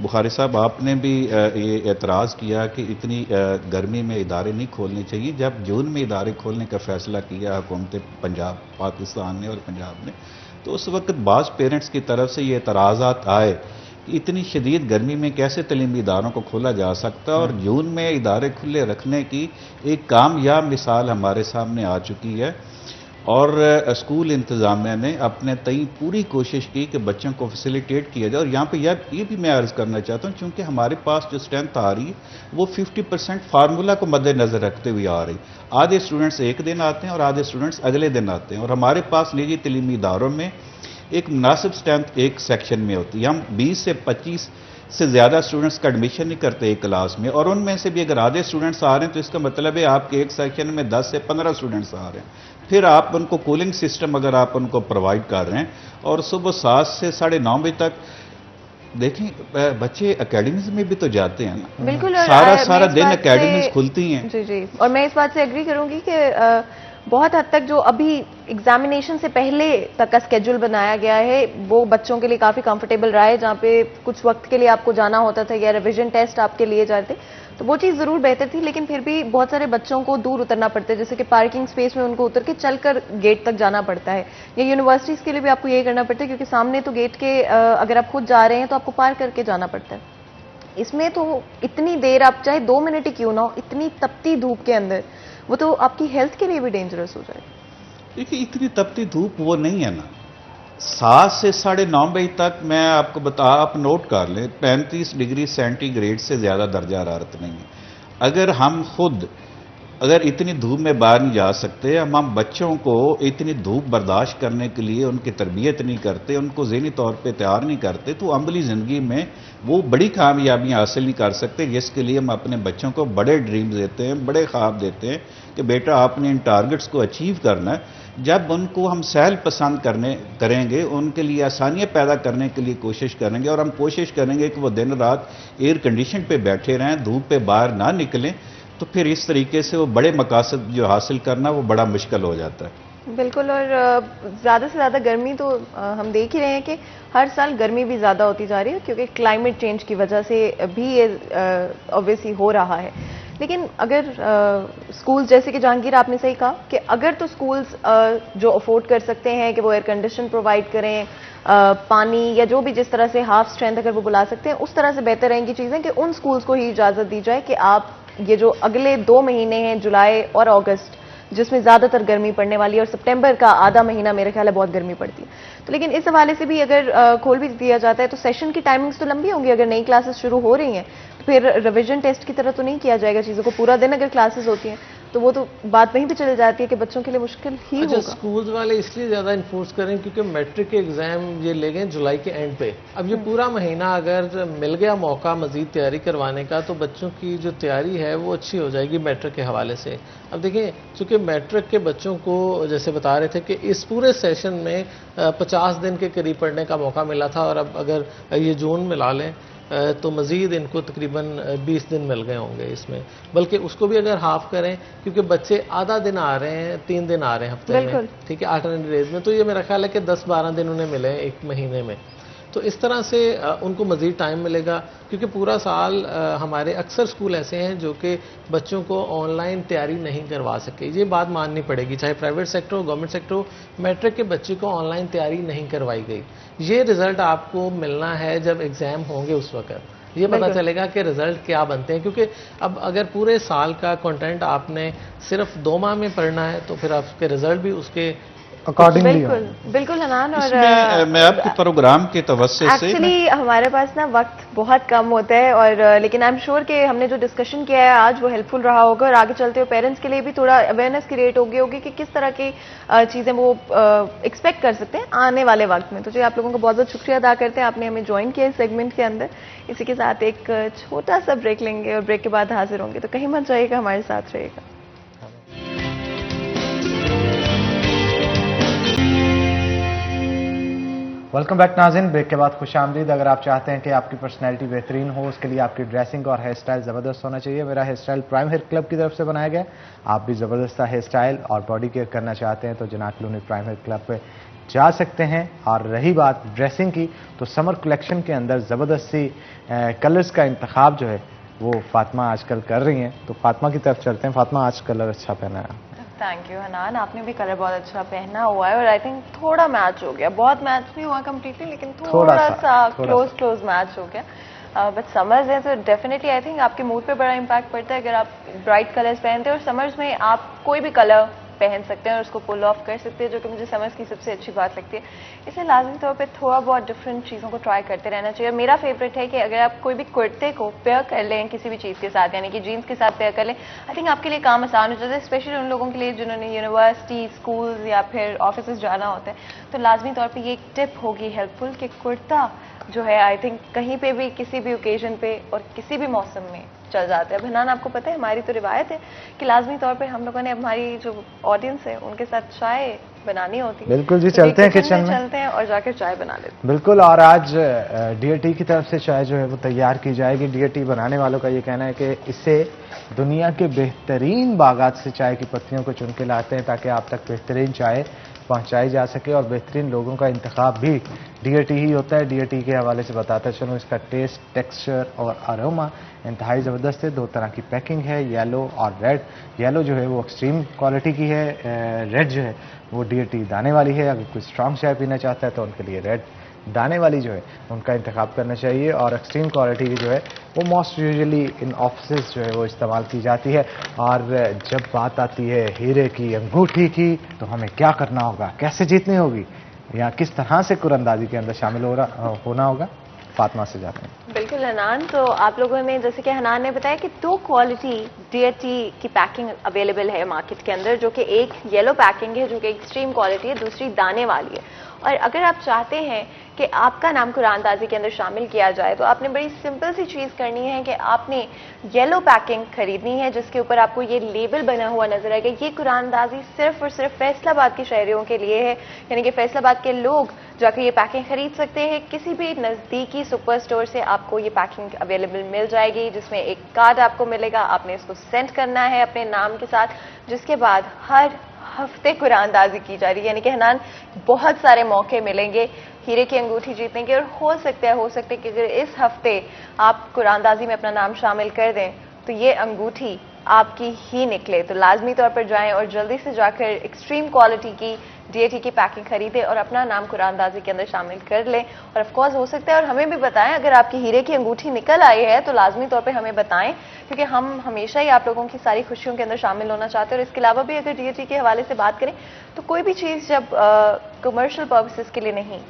बुखारी साहब आपने भी ये एतराज़ किया कि इतनी गर्मी में इदारे नहीं खोलने चाहिए। जब जून में इदारे खोलने का फ़ैसला किया हुकूमत पंजाब पाकिस्तान ने और पंजाब ने, तो उस वक्त बाज़ पेरेंट्स की तरफ से ये एतराज़ात आए इतनी शदीद गर्मी में कैसे तलीमी इदारों को खोला जा सकता है, और जून में इदारे खुले रखने की एक कामयाब मिसाल हमारे सामने आ चुकी है। और स्कूल इंतज़ामिया ने अपने तई पूरी कोशिश की कि बच्चों को फैसिलिटेट किया जाए। और यहाँ पे ये भी मैं अर्ज़ करना चाहता हूँ, चूँकि हमारे पास जो स्ट्रेंथ आ रही है वो 50% फार्मूला को मद्देनज़र रखते हुए आ रही। आधे स्टूडेंट्स एक दिन आते हैं और आधे स्टूडेंट्स अगले दिन आते हैं, और हमारे पास निजी तलीमी इदारों में एक मुनासिब स्ट्रेंथ एक सेक्शन में होती है। हम 20 से 25 से ज़्यादा स्टूडेंट्स का एडमिशन नहीं करते एक क्लास में, और उनमें से भी अगर आधे स्टूडेंट्स आ रहे हैं तो इसका मतलब है आपके एक सेक्शन में 10 से 15 स्टूडेंट्स आ रहे हैं। फिर आप उनको कूलिंग सिस्टम अगर आप उनको प्रोवाइड कर रहे हैं, और सुबह 7 से 9:30 बजे तक देखें बच्चे एकेडमीज में भी तो जाते हैं ना, बिल्कुल, सारा दिन एकेडमीज खुलती हैं। जी जी, और मैं इस बात से एग्री करूंगी कि बहुत हद तक जो अभी एग्जामिनेशन से पहले तक का स्केड्यूल बनाया गया है वो बच्चों के लिए काफी कंफर्टेबल रहा है, जहाँ पे कुछ वक्त के लिए आपको जाना होता था या रिवीजन टेस्ट आपके लिए जाते, तो वो चीज़ ज़रूर बेहतर थी। लेकिन फिर भी बहुत सारे बच्चों को दूर उतरना पड़ता है, जैसे कि पार्किंग स्पेस में उनको उतर के चलकर गेट तक जाना पड़ता है, या यूनिवर्सिटीज़ के लिए भी आपको ये करना पड़ता है, क्योंकि सामने तो गेट के अगर आप खुद जा रहे हैं तो आपको पार करके जाना पड़ता है। इसमें तो इतनी देर आप चाहे 2 मिनट ही क्यों ना हो, इतनी तपती धूप के अंदर, वो तो आपकी हेल्थ के लिए भी डेंजरस हो जाएगी। देखिए, इतनी तपती धूप वो नहीं है ना, 7 से 9:30 बजे तक मैं आपको आप नोट कर लें 35 डिग्री सेंटीग्रेड से ज़्यादा दर्जा हरारत नहीं है। अगर हम खुद अगर इतनी धूप में बाहर नहीं जा सकते, हम बच्चों को इतनी धूप बर्दाश्त करने के लिए उनकी तरबियत नहीं करते, उनको ज़हनी तौर पे तैयार नहीं करते, तो अमली ज़िंदगी में वो बड़ी कामयाबियाँ हासिल नहीं कर सकते, जिसके लिए हम अपने बच्चों को बड़े ड्रीम्स देते हैं, बड़े ख्वाब देते हैं कि बेटा आपने इन टारगेट्स को अचीव करना है। जब उनको हम सहल पसंद करेंगे, उनके लिए आसानियाँ पैदा करने के लिए कोशिश करेंगे, और हम कोशिश करेंगे कि वो दिन रात एयर कंडीशन पे बैठे रहें, धूप पे बाहर ना निकलें, तो फिर इस तरीके से वो बड़े मकासद जो हासिल करना वो बड़ा मुश्किल हो जाता है। बिल्कुल, और ज़्यादा से ज़्यादा गर्मी तो हम देख ही रहे हैं कि हर साल गर्मी भी ज़्यादा होती जा रही है, क्योंकि क्लाइमेट चेंज की वजह से भी ये ऑब्वियसली हो रहा है। लेकिन अगर स्कूल्स, जैसे कि जहांगीर आपने सही कहा कि अगर तो स्कूल्स जो अफोर्ड कर सकते हैं कि वो एयर कंडीशन प्रोवाइड करें, पानी या जो भी जिस तरह से हाफ स्ट्रेंथ अगर वो बुला सकते हैं, उस तरह से बेहतर रहेंगी चीज़ें कि उन स्कूल्स को ही इजाज़त दी जाए कि आप ये जो अगले 2 महीने हैं, जुलाई और अगस्त, जिसमें ज़्यादातर गर्मी पड़ने वाली है, और सितंबर का आधा महीना मेरे ख्याल है बहुत गर्मी पड़ती है, तो लेकिन इस हवाले से भी अगर खोल भी दिया जाता है तो सेशन की टाइमिंग्स तो लंबी होंगी। अगर नई क्लासेस शुरू हो रही हैं तो फिर रिवीजन टेस्ट की तरह तो नहीं किया जाएगा चीज़ों को, पूरा दिन अगर क्लासेस होती हैं तो वो तो बात वहीं पे चली जाती है कि बच्चों के लिए मुश्किल ही अच्छा, होगा। स्कूल्स वाले इसलिए ज्यादा इन्फोर्स करें क्योंकि मैट्रिक के एग्जाम ये ले गए जुलाई के एंड पे। अब ये पूरा महीना अगर मिल गया मौका मजीद तैयारी करवाने का तो बच्चों की जो तैयारी है वो अच्छी हो जाएगी मैट्रिक के हवाले से। अब देखिए, चूंकि मैट्रिक के बच्चों को जैसे बता रहे थे कि इस पूरे सेशन में 50 दिन के करीब पढ़ने का मौका मिला था, और अब अगर ये जून में ला लें तो मज़ीद इनको तकरीबन 20 दिन मिल गए होंगे इसमें, बल्कि उसको भी अगर हाफ करें क्योंकि बच्चे आधा दिन आ रहे हैं, 3 दिन आ रहे हैं हफ्ते में, ठीक है, अल्टरनेट डेज में, तो ये मेरा ख्याल है कि 10-12 दिन उन्हें मिले हैं एक महीने में। तो इस तरह से उनको मज़ीद टाइम मिलेगा क्योंकि पूरा साल हमारे अक्सर स्कूल ऐसे हैं जो कि बच्चों को ऑनलाइन तैयारी नहीं करवा सके। ये बात माननी पड़ेगी, चाहे प्राइवेट सेक्टर हो, गवर्नमेंट सेक्टर हो, मैट्रिक के बच्चे को ऑनलाइन तैयारी नहीं करवाई गई। ये रिजल्ट आपको मिलना है जब एग्जाम होंगे, उस वक्त ये पता चलेगा कि रिजल्ट क्या बनते हैं। क्योंकि अब अगर पूरे साल का कंटेंट आपने सिर्फ 2 माह में पढ़ना है तो फिर आपके रिजल्ट भी उसके अकॉर्डिंगली। बिल्कुल बिल्कुल हनान। और मैं आपके प्रोग्राम के तवज्जो से एक्चुअली हमारे पास ना वक्त बहुत कम होता है, और लेकिन आई एम श्योर कि हमने जो डिस्कशन किया है आज वो हेल्पफुल रहा होगा, और आगे चलते हुए पेरेंट्स के लिए भी थोड़ा अवेयरनेस क्रिएट होगी कि किस तरह की चीज़ें वो एक्सपेक्ट कर सकते हैं आने वाले वक्त में। तो जी आप लोगों का बहुत बहुत शुक्रिया अदा करते हैं, आपने हमें ज्वाइन किया इस सेगमेंट के अंदर। इसी के साथ एक छोटा सा ब्रेक लेंगे और ब्रेक के बाद हाजिर होंगे, तो कहीं मत जाइएगा, हमारे साथ रहिएगा। वेलकम बैक नाज़रीन, ब्रेक के बाद खुशामदीद। अगर आप चाहते हैं कि आपकी पर्सनैलिटी बेहतरीन हो, उसके लिए आपकी ड्रेसिंग और हेयर स्टाइल ज़बरदस्त होना चाहिए। मेरा hair style prime hair club की तरफ से बनाया गया। आप भी ज़बरदस्त हेयर स्टाइल और बॉडी केयर करना चाहते हैं तो जनाब कॉलोनी प्राइम हेयर क्लब पे जा सकते हैं। और रही बात ड्रेसिंग की, तो समर कलेक्शन के अंदर ज़बरदस्त सी कलर्स का इंतखाब जो है वो फातिमा आजकल कर रही हैं। तो फातिमा की तरफ चलते हैं। फातिमा, आज कलर अच्छा पहना है। थैंक यू हनान, आपने भी कलर बहुत अच्छा पहना हुआ है, और आई थिंक थोड़ा मैच हो गया, बहुत मैच नहीं हुआ कम्प्लीटली, लेकिन थोड़ा सा क्लोज मैच हो गया। बट समर्स है तो डेफिनेटली आई थिंक आपके मूड पे बड़ा इम्पैक्ट पड़ता है अगर आप ब्राइट कलर्स पहनते हैं, और समर्स में आप कोई भी कलर पहन सकते हैं और उसको पुल ऑफ कर सकते हैं, जो कि मुझे समर्स की सबसे अच्छी बात लगती है। इसलिए लाजमी तौर पे थोड़ा बहुत डिफरेंट चीज़ों को ट्राई करते रहना चाहिए। और मेरा फेवरेट है कि अगर आप कोई भी कुर्ते को पेयर कर लें किसी भी चीज़ के साथ, यानी कि जीन्स के साथ पेयर कर लें, आई थिंक आपके लिए काम आसान हो जाता है, स्पेशली उन लोगों के लिए जिन्होंने यूनिवर्सिटी, स्कूल या फिर ऑफिस जाना होता है। तो लाजमी तौर पर ये एक टिप होगी हेल्पफुल कि कुर्ता जो है आई थिंक कहीं पे भी किसी भी ओकेजन पे और किसी भी मौसम में चल जाते हैं। भनान, आपको पता है हमारी तो रिवायत है कि लाजमी तौर पे हम लोगों ने हमारी जो ऑडियंस है उनके साथ चाय बनानी होती है। बिल्कुल जी, चलते हैं किचन में, चलते हैं और जाकर चाय बना लेते हैं। बिल्कुल। और आज डीएटी की तरफ से चाय जो है वो तैयार की जाएगी। डीएटी बनाने वालों का ये कहना है कि इससे दुनिया के बेहतरीन बागात से चाय की पत्तियों को चुन के लाते हैं ताकि आप तक बेहतरीन चाय पहुंचाई जा सके, और बेहतरीन लोगों का इंतखाब भी डीएटी ही होता है। डीएटी के हवाले से बताता चलूँ, इसका टेस्ट, टेक्सचर और अरोमा इंतहाई ज़बरदस्त है। 2 तरह की पैकिंग है, येलो और रेड। येलो जो है वो एक्सट्रीम क्वालिटी की है, रेड जो है वो डीएटी दाने वाली है। अगर कोई स्ट्रॉन्ग चाय पीना चाहता है तो उनके लिए रेड दाने वाली जो है उनका इंतखाब करना चाहिए। और एक्सट्रीम क्वालिटी की जो है वो मोस्ट यूजुअली इन ऑफिस जो है वो इस्तेमाल की जाती है। और जब बात आती है हीरे की अंगूठी की, तो हमें क्या करना होगा, कैसे जीतनी होगी, या किस तरह से कुरंदाजी के अंदर शामिल होना होगा, फातिमा से जाते हैं। बिल्कुल हनान, तो आप लोगों ने जैसे कि हनान ने बताया कि 2 क्वालिटी डीएटी की पैकिंग अवेलेबल है मार्केट के अंदर, जो कि एक येलो पैकिंग है जो कि एक्सट्रीम क्वालिटी है, दूसरी दाने वाली है। और अगर आप चाहते हैं कि आपका नाम कुरानदाजी के अंदर शामिल किया जाए तो आपने बड़ी सिंपल सी चीज़ करनी है कि आपने येलो पैकिंग खरीदनी है जिसके ऊपर आपको ये लेबल बना हुआ नजर आएगा, ये कुरानदाजी सिर्फ और सिर्फ फैसलाबाद के शहरियों के लिए है, यानी कि फैसलाबाद के लोग जाकर ये पैकिंग खरीद सकते हैं। किसी भी नज़दीकी सुपर स्टोर से आपको ये पैकिंग अवेलेबल मिल जाएगी, जिसमें एक कार्ड आपको मिलेगा, आपने इसको सेंड करना है अपने नाम के साथ, जिसके बाद हर हफ्ते कुरानदाजी की जा रही है। यानी कि हनान बहुत सारे मौके मिलेंगे हीरे की अंगूठी जीतने के, और हो सकता है कि अगर इस हफ्ते आप कुरानदाजी में अपना नाम शामिल कर दें तो ये अंगूठी आपकी ही निकले तो लाजमी तौर पर जाएं और जल्दी से जाकर एक्सट्रीम क्वालिटी की DAT की पैकिंग खरीदें और अपना नाम कुरानदाजी के अंदर शामिल कर लें। और ऑफ कोर्स हो सकता है, और हमें भी बताएं, अगर आपकी हीरे की अंगूठी निकल आई है तो लाजमी तौर पे हमें बताएं, क्योंकि हम हमेशा ही आप लोगों की सारी खुशियों के अंदर शामिल होना चाहते हैं। और इसके अलावा भी अगर DAT के हवाले से बात करें तो कोई भी चीज़ जब कमर्शियल पर्पसेस के लिए नहीं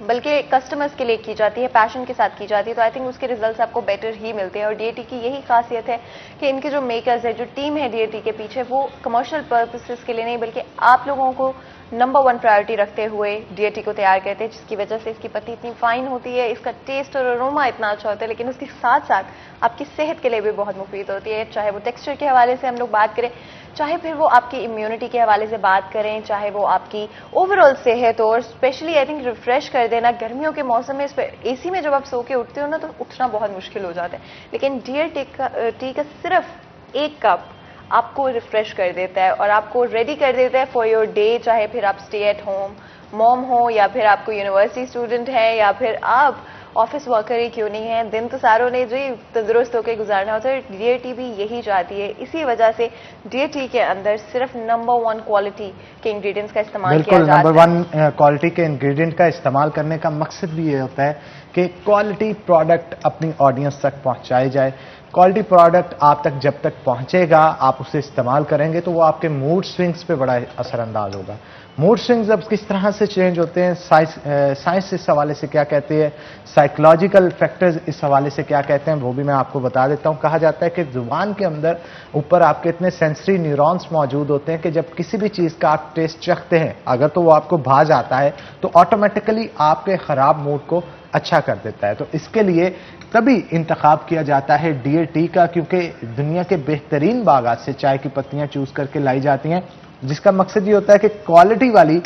बल्कि कस्टमर्स के लिए की जाती है, पैशन के साथ की जाती है, तो आई थिंक उसके रिजल्ट्स आपको बेटर ही मिलते हैं। और DAT की यही खासियत है कि इनके जो मेकर्स है, जो टीम है DAT के पीछे, वो कमर्शियल पर्पसेस के लिए नहीं बल्कि आप लोगों को नंबर 1 प्रायोरिटी रखते हुए DAT को तैयार करते हैं, जिसकी वजह से इसकी पत्ती इतनी फाइन होती है, इसका टेस्ट और अरोमा इतना अच्छा होता है, लेकिन उसके साथ साथ आपकी सेहत के लिए भी बहुत मुफीद होती है। चाहे वो टेक्सचर के हवाले से हम लोग बात करें, चाहे फिर वो आपकी इम्यूनिटी के हवाले से बात करें, चाहे वो आपकी ओवरऑल सेहत हो, और स्पेशली आई थिंक रिफ्रेश कर देना। गर्मियों के मौसम में AC में जब आप सो के उठते हो ना, तो उठना बहुत मुश्किल हो जाता है, लेकिन DAT का सिर्फ 1 कप आपको रिफ्रेश कर देता है और आपको रेडी कर देता है फॉर योर डे। चाहे फिर आप स्टे एट होम मॉम हो, या फिर आपको यूनिवर्सिटी स्टूडेंट है, या फिर आप ऑफिस वर्कर ही क्यों नहीं है, दिन तो सारों ने जो तंदुरुस्त होकर गुजारना होता है, DAT भी यही चाहती है। इसी वजह से DAT के अंदर सिर्फ नंबर 1 क्वालिटी के इंग्रेडिएंट्स का इस्तेमाल किया जाता है। बिल्कुल, नंबर 1 क्वालिटी के इंग्रेडिएंट का इस्तेमाल करने का मकसद भी ये होता है कि क्वालिटी प्रोडक्ट अपनी ऑडियंस तक पहुंचाई जाए। क्वालिटी प्रोडक्ट आप तक जब तक पहुंचेगा, आप उसे इस्तेमाल करेंगे तो वो आपके मूड स्विंग्स पे बड़ा असरअंदाज होगा। मूड स्विंग्स अब किस तरह से चेंज होते हैं, साइंस इस हवाले से क्या कहती है, साइकोलॉजिकल फैक्टर्स इस हवाले से क्या कहते हैं, वो भी मैं आपको बता देता हूं। कहा जाता है कि जुबान के अंदर ऊपर आपके इतने सेंसरी न्यूरॉन्स मौजूद होते हैं कि जब किसी भी चीज़ का आप टेस्ट चखते हैं, अगर तो वो आपको भा जाता है तो ऑटोमेटिकली आपके ख़राब मूड को अच्छा कर देता है। तो इसके लिए तभी इंतखाब किया जाता है DAT का, क्योंकि दुनिया के बेहतरीन बागात से चाय की पत्तियां चूज करके लाई जाती हैं, जिसका मकसद ये होता है कि क्वालिटी वाली,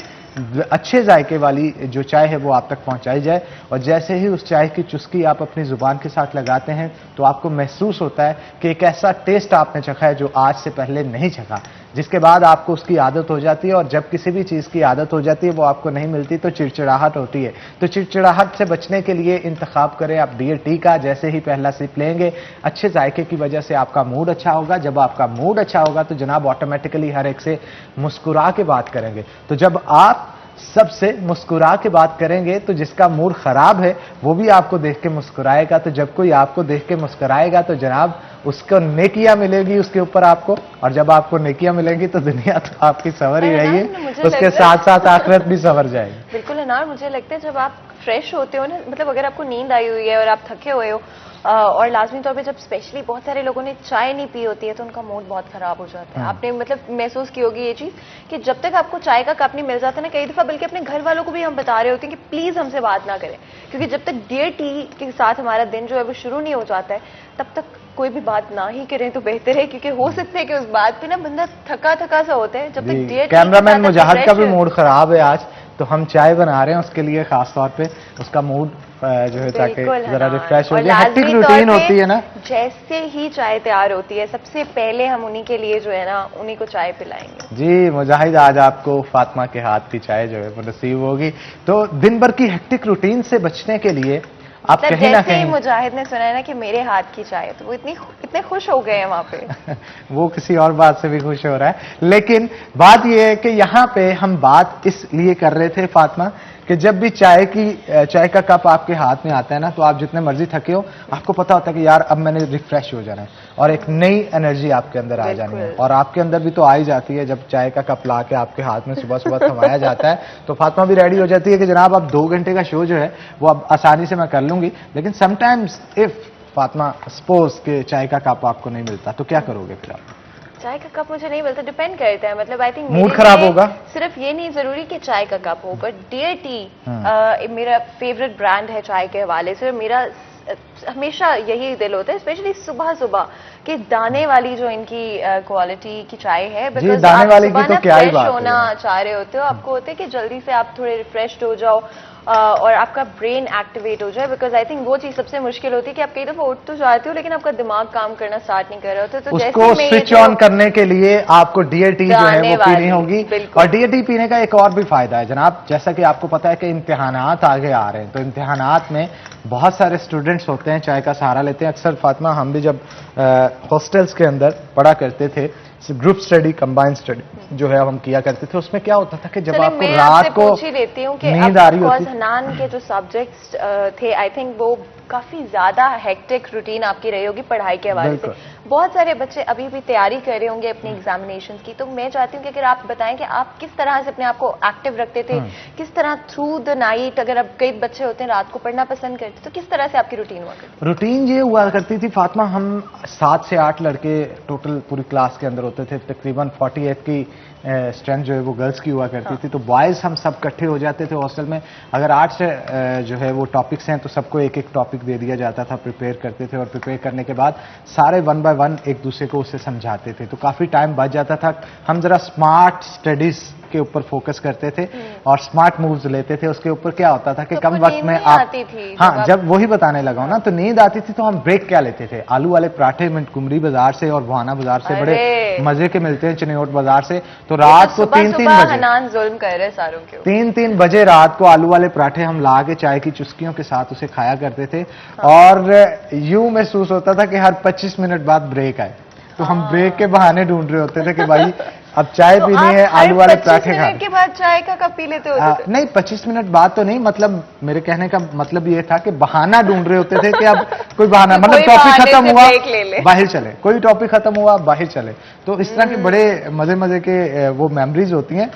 अच्छे जायके वाली जो चाय है वो आप तक पहुंचाई जाए। और जैसे ही उस चाय की चुस्की आप अपनी जुबान के साथ लगाते हैं तो आपको महसूस होता है कि एक ऐसा टेस्ट आपने चखा है जो आज से पहले नहीं चखा, जिसके बाद आपको उसकी आदत हो जाती है। और जब किसी भी चीज़ की आदत हो जाती है, वो आपको नहीं मिलती तो चिड़चिड़ाहट होती है। तो चिड़चिड़ाहट से बचने के लिए इंतखाब करें आप DAT का। जैसे ही पहला सिप लेंगे, अच्छे जायके की वजह से आपका मूड अच्छा होगा। जब आपका मूड अच्छा होगा तो जनाब ऑटोमेटिकली हर एक से मुस्कुरा के बात करेंगे। तो जब आप सबसे मुस्कुरा के बात करेंगे तो जिसका मूड खराब है वो भी आपको देख के मुस्कुराएगा। तो जब कोई आपको देख के मुस्कुराएगा तो जनाब उसको नेकियां मिलेगी उसके ऊपर आपको, और जब आपको नेकियां मिलेंगी तो दुनिया तो आपकी संवर ही रही है, उसके साथ साथ आखिरत भी संवर जाएगी। बिल्कुल अनार, मुझे लगता है जब आप फ्रेश होते हो ना, मतलब अगर आपको नींद आई हुई है और आप थके हुए हो, और लाजमी तौर पे जब स्पेशली बहुत सारे लोगों ने चाय नहीं पी होती है तो उनका मूड बहुत खराब हो जाता है। आपने मतलब महसूस की होगी ये चीज कि जब तक आपको चाय का कप नहीं मिल जाता ना, कई दफा बल्कि अपने घर वालों को भी हम बता रहे होते हैं कि प्लीज हमसे बात ना करें, क्योंकि जब तक DAT के साथ हमारा दिन जो है वो शुरू नहीं हो जाता है तब तक कोई भी बात ना ही करें तो बेहतर है, क्योंकि हो सकता है कि उस बात पे ना बंदा थका थका सा होता है। जब तक DAT कैमरामैन मुजाहिद का भी मूड खराब है आज, तो हम चाय बना रहे हैं उसके लिए, खास तौर पे उसका मूड जो है ताकि जरा रिफ्रेश हो जाए। हेक्टिक रूटीन होती है ना, जैसे ही चाय तैयार होती है सबसे पहले हम उन्हीं के लिए जो है ना उन्हीं को चाय पिलाएंगे। जी मुजाहिद, आज आपको फातिमा के हाथ की चाय जो है वो नसीब होगी। तो दिन भर की हेक्टिक रूटीन से बचने के लिए आप कहीं ना कहीं, मुजाहिद ने सुना है ना कि मेरे हाथ की चाय, तो वो इतने खुश हो गए हैं वहां पे वो किसी और बात से भी खुश हो रहा है। लेकिन बात यह है कि यहाँ पे हम बात इसलिए कर रहे थे फातिमा कि जब भी चाय का कप आपके हाथ में आता है ना, तो आप जितने मर्जी थके हो, आपको पता होता है कि यार अब मैंने रिफ्रेश हो जाना है और एक नई एनर्जी आपके अंदर आ जानी है। और आपके अंदर भी तो आ ही जाती है जब चाय का कप ला के आपके हाथ में सुबह सुबह थमाया जाता है, तो फातिमा भी रेडी हो जाती है कि जनाब अब 2 घंटे का शो जो है वो अब आसानी से मैं कर लूंगी। लेकिन समटाइम्स इफ फातिमा सपोज के चाय का कप आपको नहीं मिलता तो क्या करोगे फिर आप? चाय का कप मुझे नहीं मिलता, डिपेंड करता है। मतलब आई थिंक मूड खराब होगा। सिर्फ ये नहीं जरूरी कि चाय का कप हो, बट DAT मेरा फेवरेट ब्रांड है चाय के हवाले से। मेरा हमेशा यही दिल होता है, स्पेशली सुबह सुबह कि दाने वाली जो इनकी क्वालिटी की चाय है, बिकॉज दाने वाली की तो क्या ही बात है। होना चाह रहे होते हो, आपको होता है कि जल्दी से आप थोड़े रिफ्रेश्ड हो जाओ और आपका ब्रेन एक्टिवेट हो जाए, बिकॉज आई थिंक वो चीज सबसे मुश्किल होती है कि आप कई दफा उठ तो जाते हो लेकिन आपका दिमाग काम करना स्टार्ट नहीं कर रहा होता। तो उसको स्विच ऑन करने के लिए आपको डीएटी जो है वो पीनी होगी। और डीएटी पीने का एक और भी फायदा है जनाब, जैसा कि आपको पता है कि इम्तिहानात आगे आ रहे हैं, तो इम्तिहानात में बहुत सारे स्टूडेंट्स होते हैं चाय का सहारा लेते हैं। अक्सर फातिमा, हम भी जब हॉस्टल्स के अंदर पढ़ा करते थे, ग्रुप स्टडी, कंबाइंड स्टडी जो है हम किया करते थे, उसमें क्या होता था कि जब आपको रात को नींद आ रही होती, हनान के जो सब्जेक्ट्स थे आई थिंक वो काफी ज्यादा हेक्टिक रूटीन आपकी रही होगी पढ़ाई के हवाले से। बहुत सारे बच्चे अभी भी तैयारी कर रहे होंगे अपनी एग्जामिनेशंस की, तो मैं चाहती हूँ कि अगर आप बताएं कि आप किस तरह से अपने आप को एक्टिव रखते थे, किस तरह थ्रू द नाइट, अगर अब कई बच्चे होते हैं रात को पढ़ना पसंद करते तो किस तरह से आपकी रूटीन हुआ करती? रूटीन ये हुआ करती थी फातिमा, हम 7 से 8 लड़के टोटल पूरी क्लास के अंदर होते थे, तकरीबन 48 की स्ट्रेंथ जो है वो गर्ल्स की हुआ करती थी। तो बॉयज हम सब इकट्ठे हो जाते थे हॉस्टल में। अगर 8 से जो है वो टॉपिक्स हैं तो सबको एक एक टॉपिक दे दिया जाता था, प्रिपेयर करते थे और प्रिपेयर करने के बाद सारे 1 बाय 1 एक दूसरे को उससे समझाते थे, तो काफी टाइम बच जाता था। हम जरा स्मार्ट स्टडीज के ऊपर फोकस करते थे और स्मार्ट मूव्स लेते थे। उसके ऊपर क्या होता था कि तो कम वक्त में आप, हाँ जब वही बताने लगा ना, तो नींद आती थी तो हम ब्रेक क्या लेते थे, आलू वाले पराठे कुमरी बाजार से और बुहाना बाजार से बड़े मजे के मिलते हैं, चिन्योट बाजार से। तो रात को 3-3 बजे हनान जुल्म कर रहे सारों के 3-3 बजे रात को आलू वाले पराठे हम ला के चाय की चुस्कियों के साथ उसे खाया करते थे। और यूं महसूस होता था कि हर 25 मिनट बाद ब्रेक आए, तो हम ब्रेक के बहाने ढूंढ रहे होते थे कि भाई अब चाय पीनी है, आलू वाले पराठे खा। के बाद चाय का कप पी लेते होते थे? नहीं, 25 मिनट बाद तो नहीं, मतलब मेरे कहने का मतलब ये था कि बहाना ढूंढ रहे होते थे कि अब कोई बहाना, मतलब टॉपिक खत्म हुआ बाहर चले, कोई टॉपिक खत्म हुआ बाहर चले। तो इस तरह के बड़े मजे मजे के वो मेमोरीज होती हैं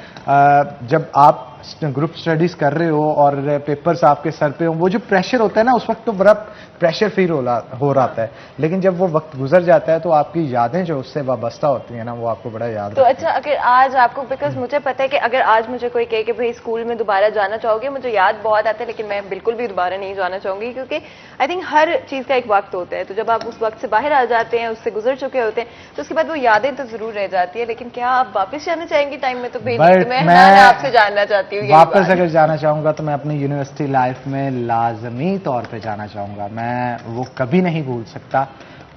जब आप ग्रुप स्टडीज कर रहे हो और पेपर्स आपके सर पे हो। वो जो प्रेशर होता है ना, उस वक्त तो बड़ा प्रेशर फील हो रहा है, लेकिन जब वो वक्त गुजर जाता है तो आपकी यादें जो उससे वाबस्ता होती है ना, वो आपको बड़ा याद तो अच्छा, अगर आज आपको, बिकॉज मुझे पता है कि अगर आज मुझे कोई कहे कि भाई स्कूल में दोबारा जाना चाहोगे, मुझे याद बहुत आता है लेकिन मैं बिल्कुल भी दोबारा नहीं जाना चाहूंगी, क्योंकि आई थिंक हर चीज का एक वक्त होता है। तो जब आप उस वक्त से बाहर आ जाते हैं, उससे गुजर चुके होते हैं, तो उसके बाद वो यादें तो जरूर रह जाती है। लेकिन क्या आप वापस जाना चाहेंगे टाइम में? तो भाई मैं आपसे जानना चाहती हूँ। वापस अगर जाना चाहूंगा तो मैं अपनी यूनिवर्सिटी लाइफ में लाजमी तौर पे जाना चाहूंगा, मैं वो कभी नहीं भूल सकता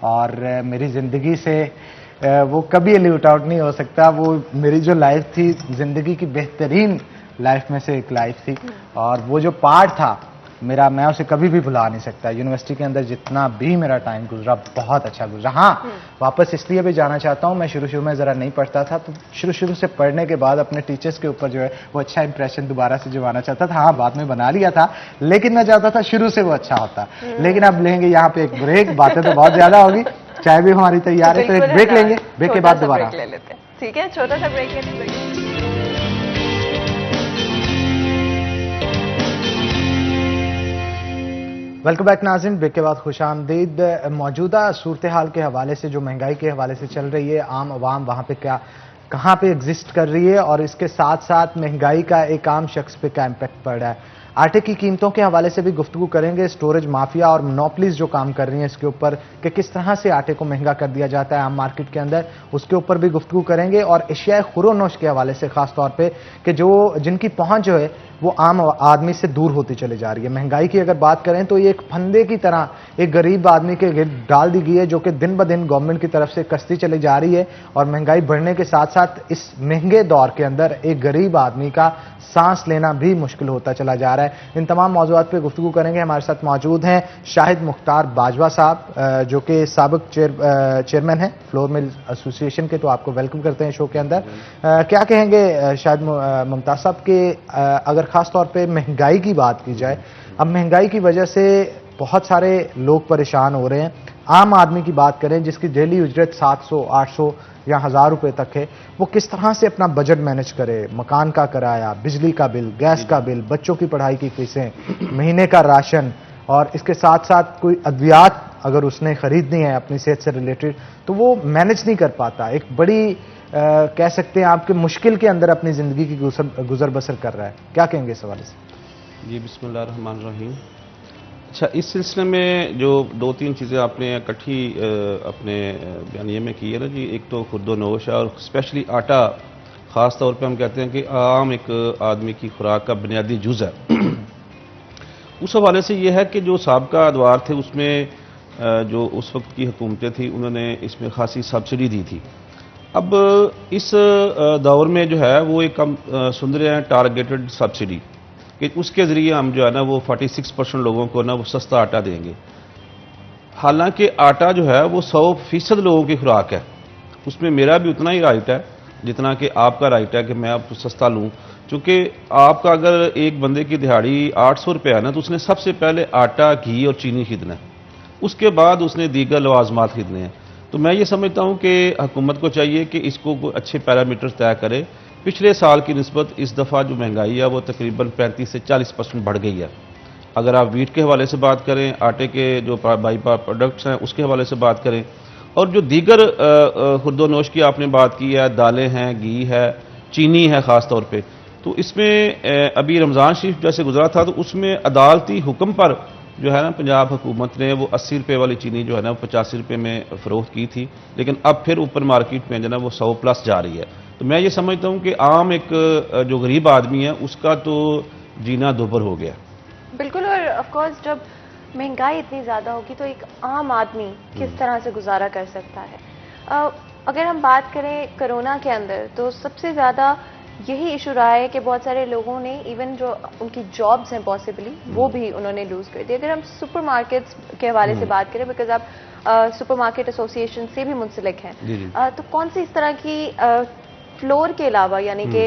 और मेरी जिंदगी से वो कभी ल्यूट आउट नहीं हो सकता। वो मेरी जो लाइफ थी, जिंदगी की बेहतरीन लाइफ में से एक लाइफ थी और वो जो पार्ट था मेरा, मैं उसे कभी भी भुला नहीं सकता। यूनिवर्सिटी के अंदर जितना भी मेरा टाइम गुजरा, बहुत अच्छा गुजरा। हाँ, वापस इसलिए भी जाना चाहता हूँ, मैं शुरू में जरा नहीं पढ़ता था, तो शुरू से पढ़ने के बाद अपने टीचर्स के ऊपर जो है वो अच्छा इंप्रेशन दोबारा से जमाना चाहता था। हाँ, बाद में बना लिया था, लेकिन मैं चाहता था शुरू से वो अच्छा होता। लेकिन अब लेंगे यहाँ पे एक ब्रेक, बातें तो बहुत ज्यादा होगी, चाय भी हमारी तैयार है, तो एक ब्रेक लेंगे, ब्रेक के बाद दोबारा ले लेते हैं। ठीक है, छोटा सा ब्रेक लेते हैं। वेलकम बैक नाज़रीन, ब्रेक के बाद खुशामदीद। मौजूदा सूरत हाल के हवाले से, जो महंगाई के हवाले से चल रही है, आम आवाम वहाँ पे कहाँ पे एग्जिस्ट कर रही है और इसके साथ साथ महंगाई का एक आम शख्स पे क्या इम्पैक्ट पड़ रहा है। आटे की कीमतों के हवाले से भी गुफ्तगू करेंगे, स्टोरेज माफिया और मोनोपलीज जो काम कर रही हैं इसके ऊपर कि किस तरह से आटे को महंगा कर दिया जाता है आम मार्केट के अंदर, उसके ऊपर भी गुफ्तगू करेंगे। और एशियाई खुरोनोश के हवाले से खास तौर पे कि जिनकी पहुंच जो है वो आम आदमी से दूर होती चली जा रही है। महंगाई की अगर बात करें तो ये एक फंदे की तरह एक गरीब आदमी के गिर्द डाल दी गई है, जो कि दिन ब दिन गवर्नमेंट की तरफ से कसती चली जा रही है। और महंगाई बढ़ने के साथ साथ इस महंगे दौर के अंदर एक गरीब आदमी का सांस लेना भी मुश्किल होता चला जा रहा है। इन तमाम मौजूदात पे गुफ्तगू करेंगे। हमारे साथ मौजूद हैं शाहिद मुख्तार बाजवा साहब, जो कि साबिक चेयरमैन हैं फ्लोर मिल एसोसिएशन के, तो आपको वेलकम करते हैं शो के अंदर। क्या कहेंगे शाहिद मुमताज साहब के, अगर खास तौर पे महंगाई की बात की जाए, अब महंगाई की वजह से बहुत सारे लोग परेशान हो रहे हैं। आम आदमी की बात करें जिसकी डेली उजरत 700, 800 या 1000 रुपए तक है, वो किस तरह से अपना बजट मैनेज करे? मकान का किराया, बिजली का बिल, गैस का बिल, बच्चों की पढ़ाई की फीसें, महीने का राशन, और इसके साथ साथ कोई अद्वियात अगर उसने खरीदनी है अपनी सेहत से रिलेटेड, तो वो मैनेज नहीं कर पाता। एक बड़ी कह सकते हैं आपके मुश्किल के अंदर अपनी जिंदगी की गुजर बसर कर रहा है। क्या कहेंगे इस हवाले से? जी, बिस्मिल्लाहिर्रहमानिर्रहीम। अच्छा, इस सिलसिले में जो 2-3 चीज़ें आपने इकट्ठी अपने बयानिए में की है ना जी, एक तो खुर्दोनोश और स्पेशली आटा, ख़ास तौर पे हम कहते हैं कि आम एक आदमी की खुराक का बुनियादी जुज़ है। उस हवाले से ये है कि जो साबका अदवार थे उसमें जो उस वक्त की हुकूमतें थी उन्होंने इसमें खासी सब्सिडी दी थी। अब इस दौर में जो है वो एक हम सुन रहे हैं टारगेटेड सब्सिडी कि उसके ज़रिए हम जो है ना वो 46% लोगों को ना वो सस्ता आटा देंगे। हालांकि आटा जो है वो 100% लोगों की खुराक है, उसमें मेरा भी उतना ही राइट है जितना कि आपका राइट है कि मैं आपको सस्ता लूँ। क्योंकि आपका अगर एक बंदे की दिहाड़ी 800 रुपये है ना, तो उसने सबसे पहले आटा, घी और चीनी खरीदना है, उसके बाद उसने दीगर लवाजमात खरीदने हैं। तो मैं ये समझता हूँ कि हुकूमत को चाहिए कि इसको कोई अच्छे पैरामीटर्स तय करे। पिछले साल की निस्बत इस दफ़ा जो महंगाई है वो तकरीबन 35 से 40% बढ़ गई है। अगर आप वीट के हवाले से बात करें, आटे के जो बाई प्रोडक्ट्स हैं उसके हवाले से बात करें, और जो दीगर खुर्दोनोश की आपने बात की है, दालें हैं, घी है, चीनी है ख़ास तौर पे, तो इसमें अभी रमज़ान शरीफ जैसे गुजरा था तो उसमें अदालती हुक्म पर जो है ना पंजाब हुकूमत ने वो 80 रुपये वाली चीनी जो है ना 85 रुपये में फ़रोख्त की थी, लेकिन अब फिर ऊपर मार्केट में जो है ना वो 100+ जा रही है। तो मैं ये समझता हूँ कि आम एक जो गरीब आदमी है उसका तो जीना दोभर हो गया। बिल्कुल, और ऑफ कोर्स जब महंगाई इतनी ज़्यादा होगी तो एक आम आदमी किस तरह से गुजारा कर सकता है। अगर हम बात करें कोरोना के अंदर तो सबसे ज़्यादा यही इशू रहा है कि बहुत सारे लोगों ने इवन जो उनकी जॉब्स हैं पॉसिबली वो भी उन्होंने लूज़ कर दी। अगर हम सुपरमार्केट्स के हवाले से बात करें, बिकॉज आप सुपरमार्केट एसोसिएशन से भी मुंसलिक हैं, तो कौन सी इस तरह की फ्लोर के अलावा यानी कि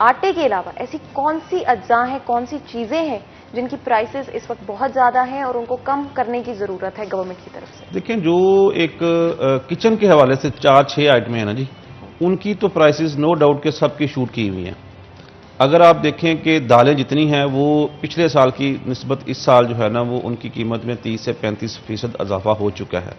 आटे के अलावा ऐसी कौन सी अज्जा हैं, कौन सी चीज़ें हैं जिनकी प्राइसेस इस वक्त बहुत ज़्यादा हैं और उनको कम करने की ज़रूरत है गवर्नमेंट की तरफ से? देखें, जो एक किचन के हवाले से 4-6 आइटमें हैं ना जी, उनकी तो प्राइसेस नो डाउट के सबकी शूट की हुई हैं। अगर आप देखें कि दालें जितनी हैं वो पिछले साल की निस्बत इस साल जो है ना वो उनकी कीमत में 30 से 35% इजाफा हो चुका है।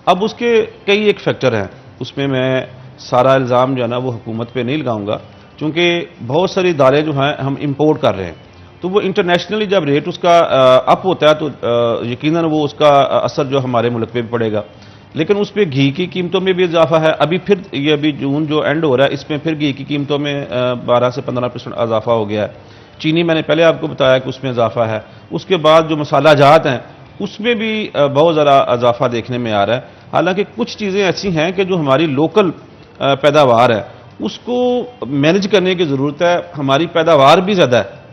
अब उसके कई एक फैक्टर हैं, उसमें मैं सारा इल्ज़ाम जो है ना वो हुकूमत पे नहीं लगाऊंगा, क्योंकि बहुत सारी दालें जो हैं हम इंपोर्ट कर रहे हैं, तो वो इंटरनेशनली जब रेट उसका अप होता है तो यकीनन वो उसका असर जो हमारे मुल्क पे भी पड़ेगा। लेकिन उस पर घी की कीमतों में भी इजाफा है। अभी फिर ये अभी जून जो एंड हो रहा है इसमें फिर घी की कीमतों में 12 से 15% इजाफा हो गया है। चीनी मैंने पहले आपको बताया कि उसमें इजाफा है। उसके बाद जो मसाला जात हैं उसमें भी बहुत ज़्यादा इजाफा देखने में आ रहा है। हालांकि कुछ चीज़ें ऐसी हैं कि जो हमारी लोकल पैदावार है उसको मैनेज करने की ज़रूरत है। हमारी पैदावार भी ज़्यादा है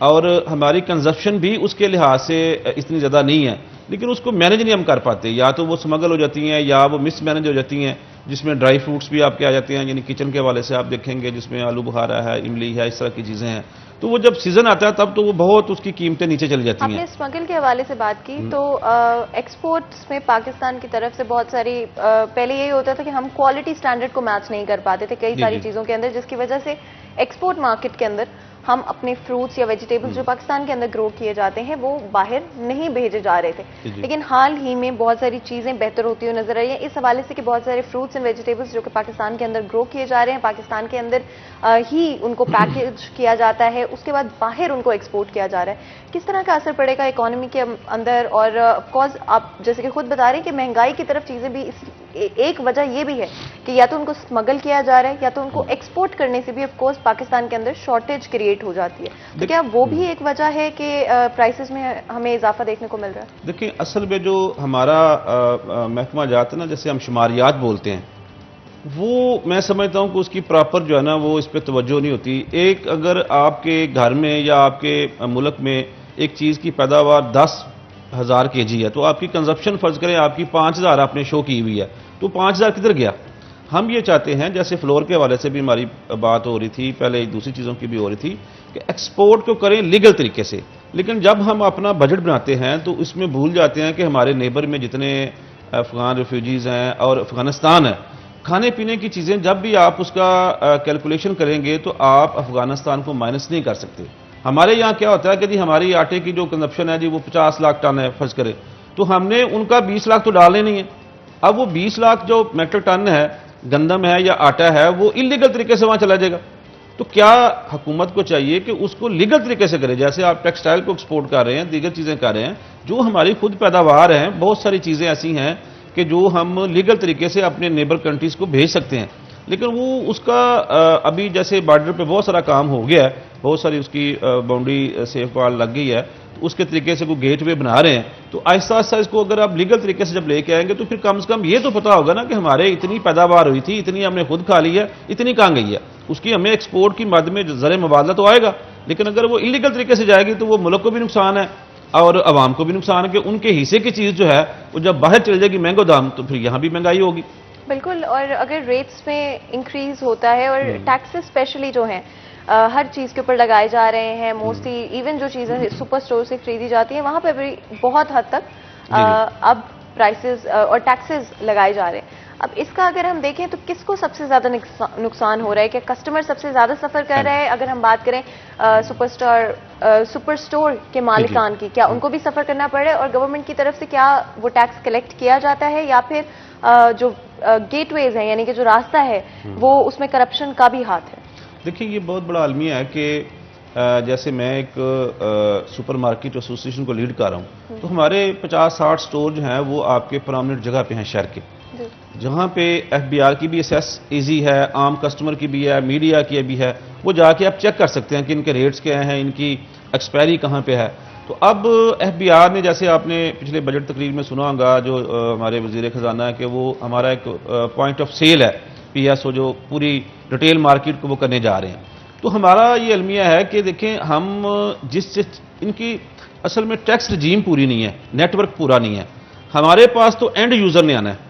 और हमारी कंजप्शन भी उसके लिहाज से इतनी ज़्यादा नहीं है, लेकिन उसको मैनेज नहीं हम कर पाते। या तो वो स्मगल हो जाती हैं या वो मिस मैनेज हो जाती हैं, जिसमें ड्राई फ्रूट्स भी आपके आ जाते हैं। यानी किचन के हवाले से आप देखेंगे जिसमें आलू बुखारा है, इमली है, इस तरह की चीज़ें हैं, तो वो जब सीज़न आता है तब तो वो बहुत उसकी कीमतें नीचे चली जाती हैं। आपने स्मगल के हवाले से बात की तो एक्सपोर्ट्स में पाकिस्तान की तरफ से बहुत सारी पहले यही होता था कि हम क्वालिटी स्टैंडर्ड को मैच नहीं कर पाते थे कई सारी चीज़ों के अंदर, जिसकी वजह से एक्सपोर्ट मार्केट के अंदर हम अपने फ्रूट्स या वेजिटेबल्स जो पाकिस्तान के अंदर ग्रो किए जाते हैं वो बाहर नहीं भेजे जा रहे थे। लेकिन हाल ही में बहुत सारी चीज़ें बेहतर होती हुई नजर आई हैं इस हवाले से कि बहुत सारे फ्रूट्स एंड वेजिटेबल्स जो कि पाकिस्तान के अंदर ग्रो किए जा रहे हैं, पाकिस्तान के अंदर ही उनको पैकेज किया जाता है, उसके बाद बाहर उनको एक्सपोर्ट किया जा रहा है। किस तरह का असर पड़ेगा इकोनॉमी के अंदर? और ऑफकोर्स आप जैसे कि खुद बता रहे हैं कि महंगाई की तरफ चीज़ें भी एक वजह यह भी है कि या तो उनको स्मगल किया जा रहा है या तो उनको एक्सपोर्ट करने से भी ऑफकोर्स पाकिस्तान के अंदर शॉर्टेज क्रिएट हो जाती है। तो क्या वो भी एक वजह है कि प्राइसेस में हमें इजाफा देखने को मिल रहा है? देखिए, असल में जो हमारा महकमा जात है ना, जैसे हम शुमारियात बोलते हैं, वो मैं समझता हूँ कि उसकी प्रॉपर जो है ना वो इस पर तवज्जो नहीं होती। एक अगर आपके घर में या आपके मुल्क में एक चीज़ की पैदावार 10,000 kg है तो आपकी कंजप्शन फर्ज करें आपकी 5,000 आपने शो की हुई है, तो 5,000 किधर गया? हम ये चाहते हैं, जैसे फ्लोर के हवाले से भी हमारी बात हो रही थी, पहले दूसरी चीज़ों की भी हो रही थी, कि एक्सपोर्ट को करें लीगल तरीके से। लेकिन जब हम अपना बजट बनाते हैं तो इसमें भूल जाते हैं कि हमारे नेबर में जितने अफगान रिफ्यूजीज़ हैं और अफगानिस्तान है, खाने पीने की चीज़ें जब भी आप उसका कैलकुलेशन करेंगे तो आप अफगानिस्तान को माइनस नहीं कर सकते। हमारे यहाँ क्या होता है कि जी हमारी आटे की जो कंजप्शन है जी वो 50 लाख टन है फर्ज करें, तो हमने उनका 20 लाख तो डालने नहीं है। अब वो 20 लाख जो मेट्रिक टन है गंदम है या आटा है वो इलीगल तरीके से वहां चला जाएगा। तो क्या हुकूमत को चाहिए कि उसको लीगल तरीके से करे? जैसे आप टेक्सटाइल को एक्सपोर्ट कर रहे हैं, दीगर चीज़ें कर रहे हैं, जो हमारी खुद पैदावार हैं, बहुत सारी चीज़ें ऐसी हैं कि जो हम लीगल तरीके से अपने नेबर कंट्रीज़ को भेज सकते हैं। लेकिन वो उसका अभी जैसे बॉर्डर पे बहुत सारा काम हो गया है, बहुत सारी उसकी बाउंड्री सेफ वाल लग गई है, तो उसके तरीके से कोई गेट वे बना रहे हैं, तो आहिस्ता आहिस्ता इसको अगर आप लीगल तरीके से जब लेके आएंगे तो फिर कम से कम ये तो पता होगा ना कि हमारे इतनी पैदावार हुई थी, इतनी हमने खुद खा ली है, इतनी कहाँ गई है, उसकी हमें एक्सपोर्ट की मद में ज़र मुबादला तो आएगा। लेकिन अगर वो इलीगल तरीके से जाएगी तो वो मुल्क को भी नुकसान है और आवाम को भी नुकसान है कि उनके हिस्से की चीज़ जो है वो जब बाहर चल जाएगी महंगो दाम, तो फिर यहाँ भी महंगाई होगी। बिल्कुल। और अगर रेट्स में इंक्रीज होता है और टैक्सेस स्पेशली जो हैं हर चीज़ के ऊपर लगाए जा रहे हैं, मोस्टली इवन जो चीज़ें सुपर स्टोर से खरीदी जाती हैं वहाँ पे भी बहुत हद तक अब प्राइसेस और टैक्सेस लगाए जा रहे हैं। अब इसका अगर हम देखें तो किसको सबसे ज़्यादा नुकसान हो रहा है? क्या कस्टमर सबसे ज़्यादा सफ़र कर रहे हैं? अगर हम बात करें सुपर स्टोर के मालिकान की, क्या उनको भी सफ़र करना पड़ रहा है और गवर्नमेंट की तरफ से क्या वो टैक्स कलेक्ट किया जाता है, या फिर जो गेटवेज हैं यानी कि जो रास्ता है वो उसमें करप्शन का भी हाथ है? देखिए, ये बहुत बड़ा अलमिया है कि जैसे मैं एक सुपरमार्केट एसोसिएशन को लीड कर रहा हूँ, तो हमारे 50-60 स्टोर जो हैं वो आपके परमानेंट जगह पे हैं शहर के, जहाँ पे FBR की भी एसेस ईजी है, आम कस्टमर की भी है, मीडिया की भी है, वो जाके आप चेक कर सकते हैं कि इनके रेट्स क्या हैं, इनकी एक्सपायरी कहाँ पे है। तो अब FBR ने, जैसे आपने पिछले बजट तकरीर में सुना होगा, जो हमारे वजीर खजाना है कि वो हमारा एक पॉइंट ऑफ सेल है PSO, जो पूरी रिटेल मार्केट को वो करने जा रहे हैं। तो हमारा ये अलमिया है कि देखें, हम जिससे इनकी असल में टैक्स रजीम पूरी नहीं है, नेटवर्क पूरा नहीं है, हमारे पास तो एंड यूज़र ने आना है,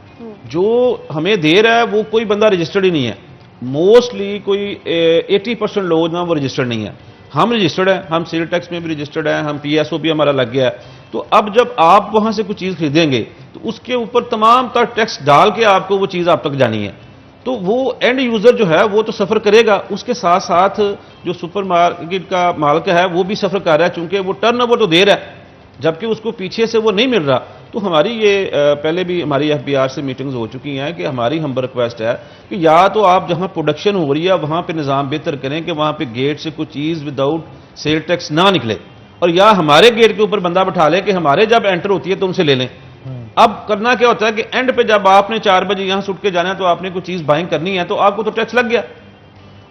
जो हमें दे रहा है वो कोई बंदा रजिस्टर्ड ही नहीं है, मोस्टली कोई 80% लोग ना वो रजिस्टर्ड नहीं है। हम रजिस्टर्ड हैं, हम सेल टैक्स में भी रजिस्टर्ड हैं, हम PSO भी हमारा लग गया है। तो अब जब आप वहाँ से कुछ चीज़ खरीदेंगे तो उसके ऊपर तमाम तर टैक्स डाल के आपको वो चीज़ आप तक जानी है, तो वो एंड यूज़र जो है वो तो सफ़र करेगा, उसके साथ साथ जो सुपरमार्केट का मालिक है वो भी सफ़र कर रहा है, चूँकि वो टर्नओवर तो दे रहा है जबकि उसको पीछे से वो नहीं मिल रहा। तो हमारी ये पहले भी हमारी FBR से मीटिंग्स हो चुकी हैं कि हमारी हम रिक्वेस्ट है कि या तो आप जहां प्रोडक्शन हो रही है वहां पे निज़ाम बेहतर करें कि वहां पे गेट से कुछ चीज़ विदाउट सेल टैक्स ना निकले, और या हमारे गेट के ऊपर बंदा बैठा ले कि हमारे जब एंटर होती है तो उनसे ले लें। अब करना क्या होता है कि एंड पे जब आपने 4 बजे यहां सुट के जाना है तो आपने कोई चीज़ बाइंग करनी है तो आपको तो टैक्स लग गया,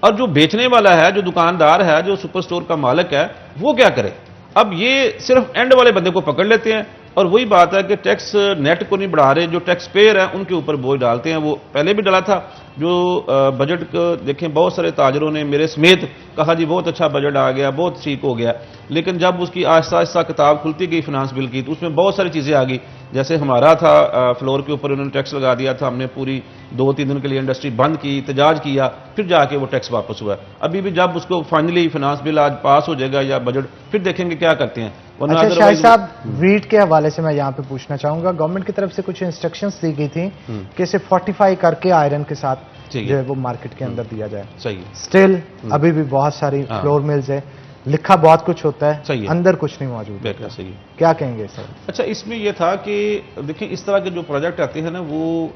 और जो बेचने वाला है, जो दुकानदार है, जो सुपर स्टोर का मालिक है, वो क्या करे? अब ये सिर्फ एंड वाले बंदे को पकड़ लेते हैं, और वही बात है कि टैक्स नेट को नहीं बढ़ा रहे, जो टैक्स पेयर हैं उनके ऊपर बोझ डालते हैं। वो पहले भी डाला था, जो बजट को देखें बहुत सारे ताजरों ने मेरे समेत कहा जी बहुत अच्छा बजट आ गया, बहुत ठीक हो गया, लेकिन जब उसकी आहिस्ता आहिस्ता किताब खुलती गई फिनांस बिल की तो उसमें बहुत सारी चीज़ें आ गई। जैसे हमारा था फ्लोर के ऊपर उन्होंने टैक्स लगा दिया था, हमने पूरी 2-3 दिन के लिए इंडस्ट्री बंद की, एहतजाज किया, फिर जाके वो टैक्स वापस हुआ। अभी भी जब उसको फाइनली फिनांस बिल आज पास हो जाएगा या बजट, फिर देखेंगे क्या करते हैं। अच्छा शाहिद साहब, वीट के हवाले से मैं यहाँ पे पूछना चाहूंगा, गवर्नमेंट की तरफ से कुछ इंस्ट्रक्शंस दी गई थी कि इसे फोर्टिफाई करके आयरन के साथ जो है वो मार्केट के अंदर दिया जाए। सही स्टिल अभी भी बहुत सारी फ्लोर मिल्स है, लिखा बहुत कुछ होता है, अंदर कुछ नहीं मौजूद है। सही, क्या कहेंगे सर? अच्छा, इसमें यह था कि देखिए इस तरह के जो प्रोजेक्ट आते हैं ना वो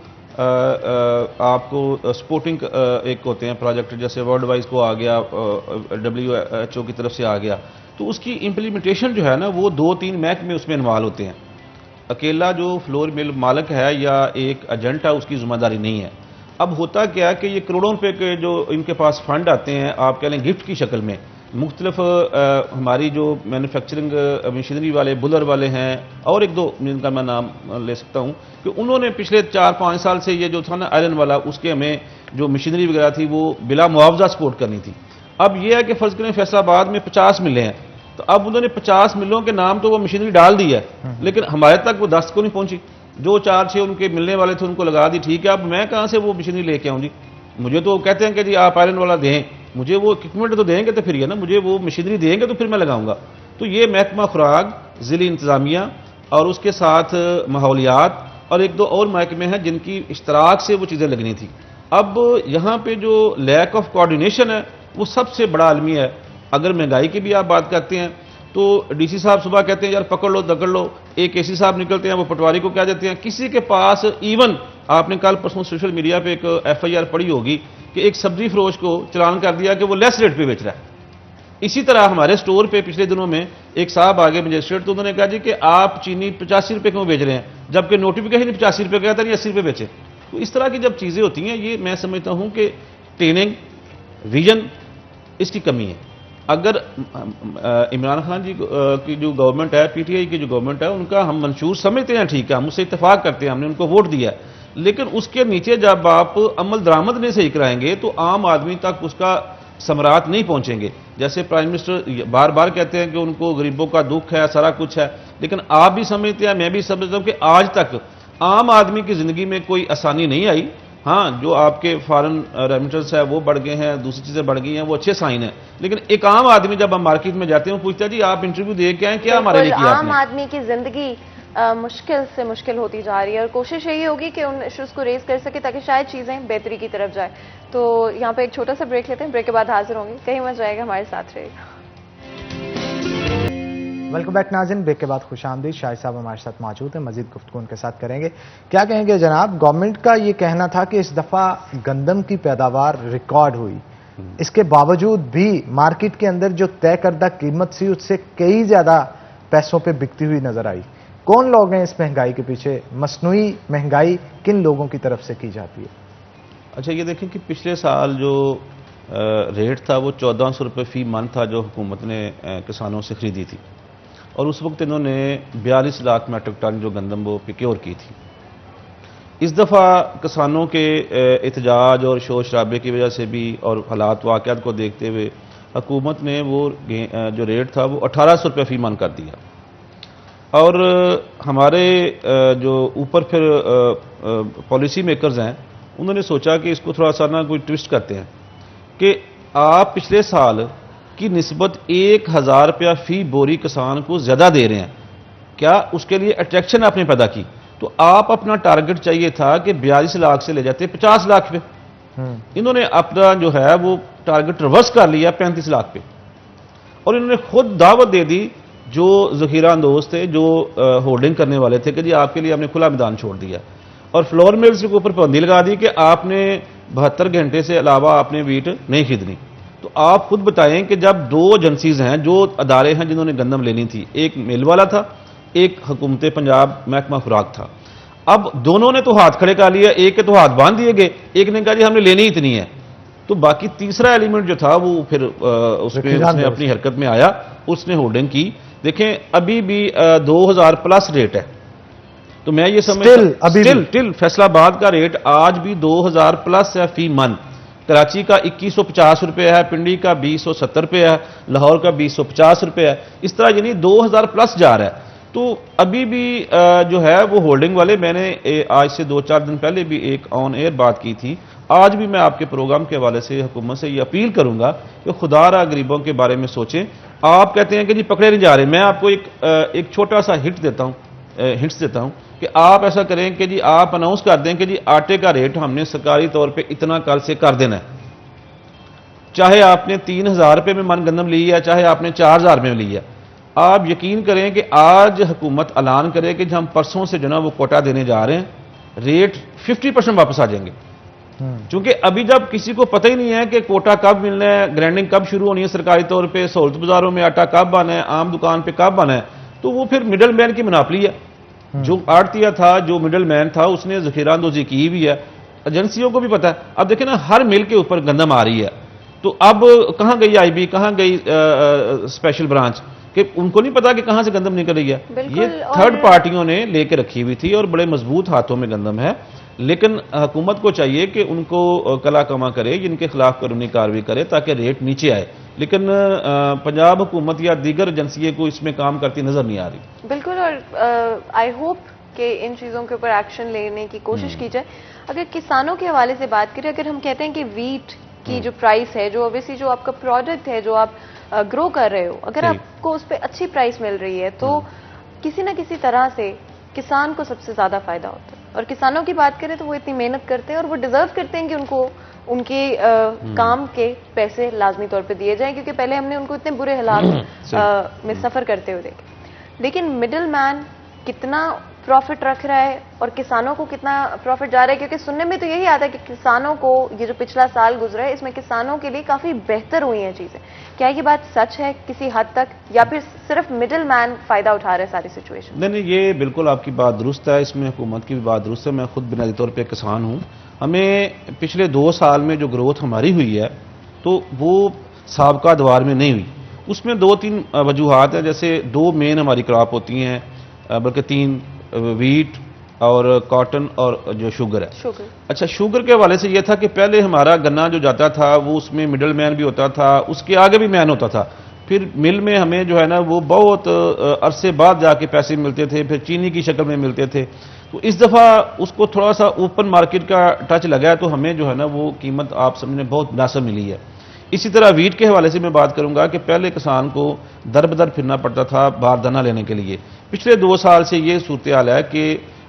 आपको स्पोर्टिंग एक होते हैं प्रोजेक्ट, जैसे वर्ल्ड वाइज को आ गया, WHO की तरफ से आ गया, तो उसकी इम्प्लीमेंटेशन जो है ना वो 2-3 महकमे उसमें इन्वॉल्व होते हैं। अकेला जो फ्लोर मिल मालिक है या एक एजेंट है उसकी जिम्मेदारी नहीं है। अब होता क्या है कि ये करोड़ों रुपए के जो इनके पास फंड आते हैं, आप कह लें गिफ्ट की शक्ल में, मुख्तलिफ हमारी जो मैन्युफैक्चरिंग मशीनरी वाले, बुलर वाले हैं, और 1-2 जिनका मैं नाम ले सकता हूँ, कि उन्होंने पिछले 4-5 साल से ये जो था ना आयरन वाला, उसके हमें जो मशीनरी वगैरह थी वो बिला मुआवजा सपोर्ट करनी थी। अब ये है कि फ़र्ज़ करें फैसलाबाद में 50 मिलें हैं, तो अब उन्होंने 50 मिलों के नाम तो वो मशीनरी डाल दी है, लेकिन हमारे तक वो 10 को नहीं पहुंची। जो 4-6 उनके मिलने वाले थे उनको लगा दी, ठीक है, अब मैं कहाँ से वो मशीनरी लेके आऊँ जी? मुझे तो कहते हैं कि जी आप आयरन वाला दें, मुझे वो इक्विपमेंट तो देंगे तो फिर ये ना, मुझे वो मशीनरी देंगे तो फिर मैं लगाऊंगा। तो ये महकमा खुराक, ज़िली इंतज़ामिया और उसके साथ माहौलियात और 1-2 और महकमे हैं जिनकी इश्तराक से वो चीज़ें लगनी थी। अब यहाँ पे जो लैक ऑफ कोऑर्डिनेशन है वो सबसे बड़ा अलमिया है। अगर महंगाई की भी आप बात करते हैं तो DC साहब सुबह कहते हैं यार पकड़ लो दकड़ लो, एक AC साहब निकलते हैं वो पटवारी को क्या देते हैं, किसी के पास इवन आपने कल परसों सोशल मीडिया पे एक FIR पड़ी होगी कि एक सब्जी फरोश को चलान कर दिया कि वो लेस रेट पे बेच रहा है। इसी तरह हमारे स्टोर पे पिछले दिनों में एक साहब आगे मजिस्ट्रेट, तो उन्होंने कहा जी कि आप चीनी 85 रुपये क्यों बेच रहे हैं, जबकि नोटिफिकेशन 85 रुपये का था, नहीं 80 रुपये बेचे। तो इस तरह की जब चीज़ें होती हैं, ये मैं समझता हूँ कि ट्रेनिंग, विजन, इसकी कमी है। अगर इमरान खान जी की जो गवर्नमेंट है, पीटीआई की जो गवर्नमेंट है, उनका हम मंशूर समझते हैं, ठीक है, हम उससे इत्तेफाक करते हैं, हमने उनको वोट दिया है, लेकिन उसके नीचे जब आप अमल दरामद नहीं सही कराएंगे तो आम आदमी तक उसका समरात नहीं पहुंचेंगे। जैसे प्राइम मिनिस्टर बार बार कहते हैं कि उनको गरीबों का दुख है, सारा कुछ है, लेकिन आप भी समझते हैं, मैं भी समझता हूं कि आज तक आम आदमी की जिंदगी में कोई आसानी नहीं आई। हाँ, जो आपके फॉरेन रेमिटेंस है वो बढ़ गए हैं, दूसरी चीजें बढ़ गई हैं, वो अच्छे साइन है, लेकिन एक आम आदमी जब हम मार्केट में जाते हैं वो पूछता है जी आप इंटरव्यू दे के आए, क्या हमारे लिए किया आम आपने? आदमी की जिंदगी मुश्किल से मुश्किल होती जा रही है और कोशिश यही होगी कि उन इश्यूज को रेज कर सके ताकि शायद चीजें बेहतरी की तरफ जाए। तो यहाँ पे एक छोटा सा ब्रेक लेते हैं, ब्रेक के बाद हाजिर होंगे, कहीं मत जाएगा, हमारे साथ रहेगा। वेलकम बैक नाज़रीन, ब्रेक के बाद खुशामदीद। शाहिद साहब हमारे साथ मौजूद हैं, मजीद गुफ्तगू उनके साथ करेंगे। क्या कहेंगे जनाब, गवर्नमेंट का ये कहना था कि इस दफ़ा गंदम की पैदावार रिकॉर्ड हुई, इसके बावजूद भी मार्केट के अंदर जो तय करदा कीमत थी उससे कई ज़्यादा पैसों पे बिकती हुई नजर आई। कौन लोग हैं इस महंगाई के पीछे? मसनूई महंगाई किन लोगों की तरफ से की जाती है? अच्छा, ये देखें कि पिछले साल जो रेट था वो 1400 रुपये फी मन था जो हुकूमत ने किसानों से खरीदी थी, और उस वक्त इन्होंने 42 लाख मेट्रिक टन जो गंदम वो प्रोक्योर की थी। इस दफ़ा किसानों के एहतजाज और शोर शराबे की वजह से भी और हालात वाक़यात को देखते हुए हुकूमत ने वो जो रेट था वो 1800 रुपये फी मन कर दिया। और हमारे जो ऊपर फिर पॉलिसी मेकर्स हैं, उन्होंने सोचा कि इसको थोड़ा सा ना कोई ट्विस्ट करते हैं कि आप पिछले साल की निस्बत 1000 रुपया फी बोरी किसान को ज़्यादा दे रहे हैं, क्या उसके लिए अट्रैक्शन आपने पैदा की? तो आप अपना टारगेट चाहिए था कि 42 लाख से ले जाते 50 लाख पे, इन्होंने अपना जो है वो टारगेट रिवर्स कर लिया 35 लाख पे। और इन्होंने खुद दावत दे दी जो ज़ख़ीरा अंदोज थे, जो होल्डिंग करने वाले थे, कि जी आपके लिए हमने खुला मैदान छोड़ दिया, और फ्लोर मिल्स के ऊपर पाबंदी लगा दी कि आपने 72 घंटे से अलावा आपने वीट नहीं खरीदनी। तो आप खुद बताएं कि जब दो एजेंसीज हैं, जो अदारे हैं जिन्होंने गंदम लेनी थी, एक मिल वाला था, एक हुकूमत पंजाब महकमा खुराक था, अब दोनों ने तो हाथ खड़े कर लिया, एक के तो हाथ बांध दिए गए, एक ने कहा जी हमने लेनी इतनी है। तो बाकी तीसरा एलिमेंट जो था वो फिर उसने अपनी हरकत में आया, उसने होल्डिंग की। देखें अभी भी 2000 प्लस रेट है, तो मैं ये समझता स्टिल फैसलाबाद का रेट आज भी 2000 प्लस है फी मन। कराची का 2150 रुपये है, पिंडी का 2070 रुपये है, लाहौर का 2050 रुपये है, इस तरह यानी 2000 प्लस जा रहा है। तो अभी भी जो है वो होल्डिंग वाले, मैंने आज से 2-4 दिन पहले भी एक ऑन एयर बात की थी, आज भी मैं आपके प्रोग्राम के हवाले से हुकूमत से ये अपील करूंगा कि खुदारा गरीबों के बारे में सोचें। आप कहते हैं कि जी पकड़े नहीं जा रहे, मैं आपको एक छोटा सा हिंट्स देता हूं कि आप ऐसा करें कि जी आप अनाउंस कर दें कि जी आटे का रेट हमने सरकारी तौर पे इतना कल से कर देना है, चाहे आपने 3000 रुपये में मन गंदम ली है, चाहे आपने 4000 में ली है। आप यकीन करें कि आज हुकूमत ऐलान करे कि हम परसों से जो ना वो कोटा देने जा रहे हैं, रेट 50% वापस आ जाएंगे। क्योंकि अभी जब किसी को पता ही नहीं है कि कोटा कब मिलना है, ग्राइंडिंग कब शुरू होनी है सरकारी तौर पे, सहूलत बाजारों में आटा कब आना है, आम दुकान पे कब आना है, तो वो फिर मिडल मैन की मुनाफली है। जो आड़तिया था, जो मिडल मैन था, उसने ज़ख़ीरा अंदोज़ी की भी है, एजेंसियों को भी पता है। अब देखें ना, हर मिल के ऊपर गंदम आ रही है, तो अब कहाँ गई IB, कहाँ गई स्पेशल ब्रांच, कि उनको नहीं पता कि कहाँ से गंदम निकल रही है। ये थर्ड पार्टियों ने लेके रखी हुई थी और बड़े मजबूत हाथों में गंदम है। लेकिन हुकूमत को चाहिए कि उनको कला कमा करे, जिनके खिलाफ कानूनी कार्रवाई करे ताकि रेट नीचे आए। लेकिन पंजाब हुकूमत या दीगर एजेंसियों को इसमें काम करती नजर नहीं आ रही। बिल्कुल, और आई होप कि इन चीज़ों के ऊपर एक्शन लेने की कोशिश की जाए। अगर किसानों के हवाले से बात करें, अगर हम कहते हैं कि वीट की जो प्राइस है, जो ऑब्वियसली जो आपका प्रोडक्ट है, जो आप ग्रो कर रहे हो, अगर आपको उस पर अच्छी प्राइस मिल रही है तो किसी ना किसी तरह से किसान को सबसे ज्यादा फायदा होता है। और किसानों की बात करें तो वो इतनी मेहनत करते हैं और वो डिजर्व करते हैं कि उनको उनके काम के पैसे लाजमी तौर पे दिए जाएं, क्योंकि पहले हमने उनको इतने बुरे हालात में सफर करते हुए देखे। लेकिन मिडिल मैन कितना प्रॉफिट रख रहा है और किसानों को कितना प्रॉफिट जा रहा है? क्योंकि सुनने में तो यही आता है कि किसानों को, ये जो पिछला साल गुजरा है इसमें किसानों के लिए काफी बेहतर हुई हैं चीजें। क्या ये बात सच है किसी हद तक, या फिर सिर्फ मिडिल मैन फायदा उठा रहा है सारी सिचुएशन? नहीं, ये बिल्कुल आपकी बात दुरुस्त है, इसमें हुकूमत की भी बात दुरुस्त है। मैं खुद बुनियादी तौर पर किसान हूँ। हमें पिछले 2 साल में जो ग्रोथ हमारी हुई है तो वो साबका दौर में नहीं हुई। उसमें 2-3 वजूहात हैं। जैसे 2 मेन हमारी क्रॉप होती हैं, बल्कि 3, वीट और कॉटन और जो शुगर है। शुगर, अच्छा, शुगर के हवाले से यह था कि पहले हमारा गन्ना जो जाता था वो उसमें मिडल मैन भी होता था, उसके आगे भी मैन होता था। फिर मिल में हमें जो है ना वो बहुत अरसे बाद जाके पैसे मिलते थे, फिर चीनी की शक्ल में मिलते थे। तो इस दफ़ा उसको थोड़ा सा ओपन मार्केट का टच लगा है, तो हमें जो है ना वो कीमत आप समझने बहुत मुनासिब मिली है। इसी तरह वीट के हवाले से मैं बात करूंगा कि पहले किसान को दर बदर फिरना पड़ता था बारदाना लेने के लिए। पिछले 2 साल से ये सूरत हाल है कि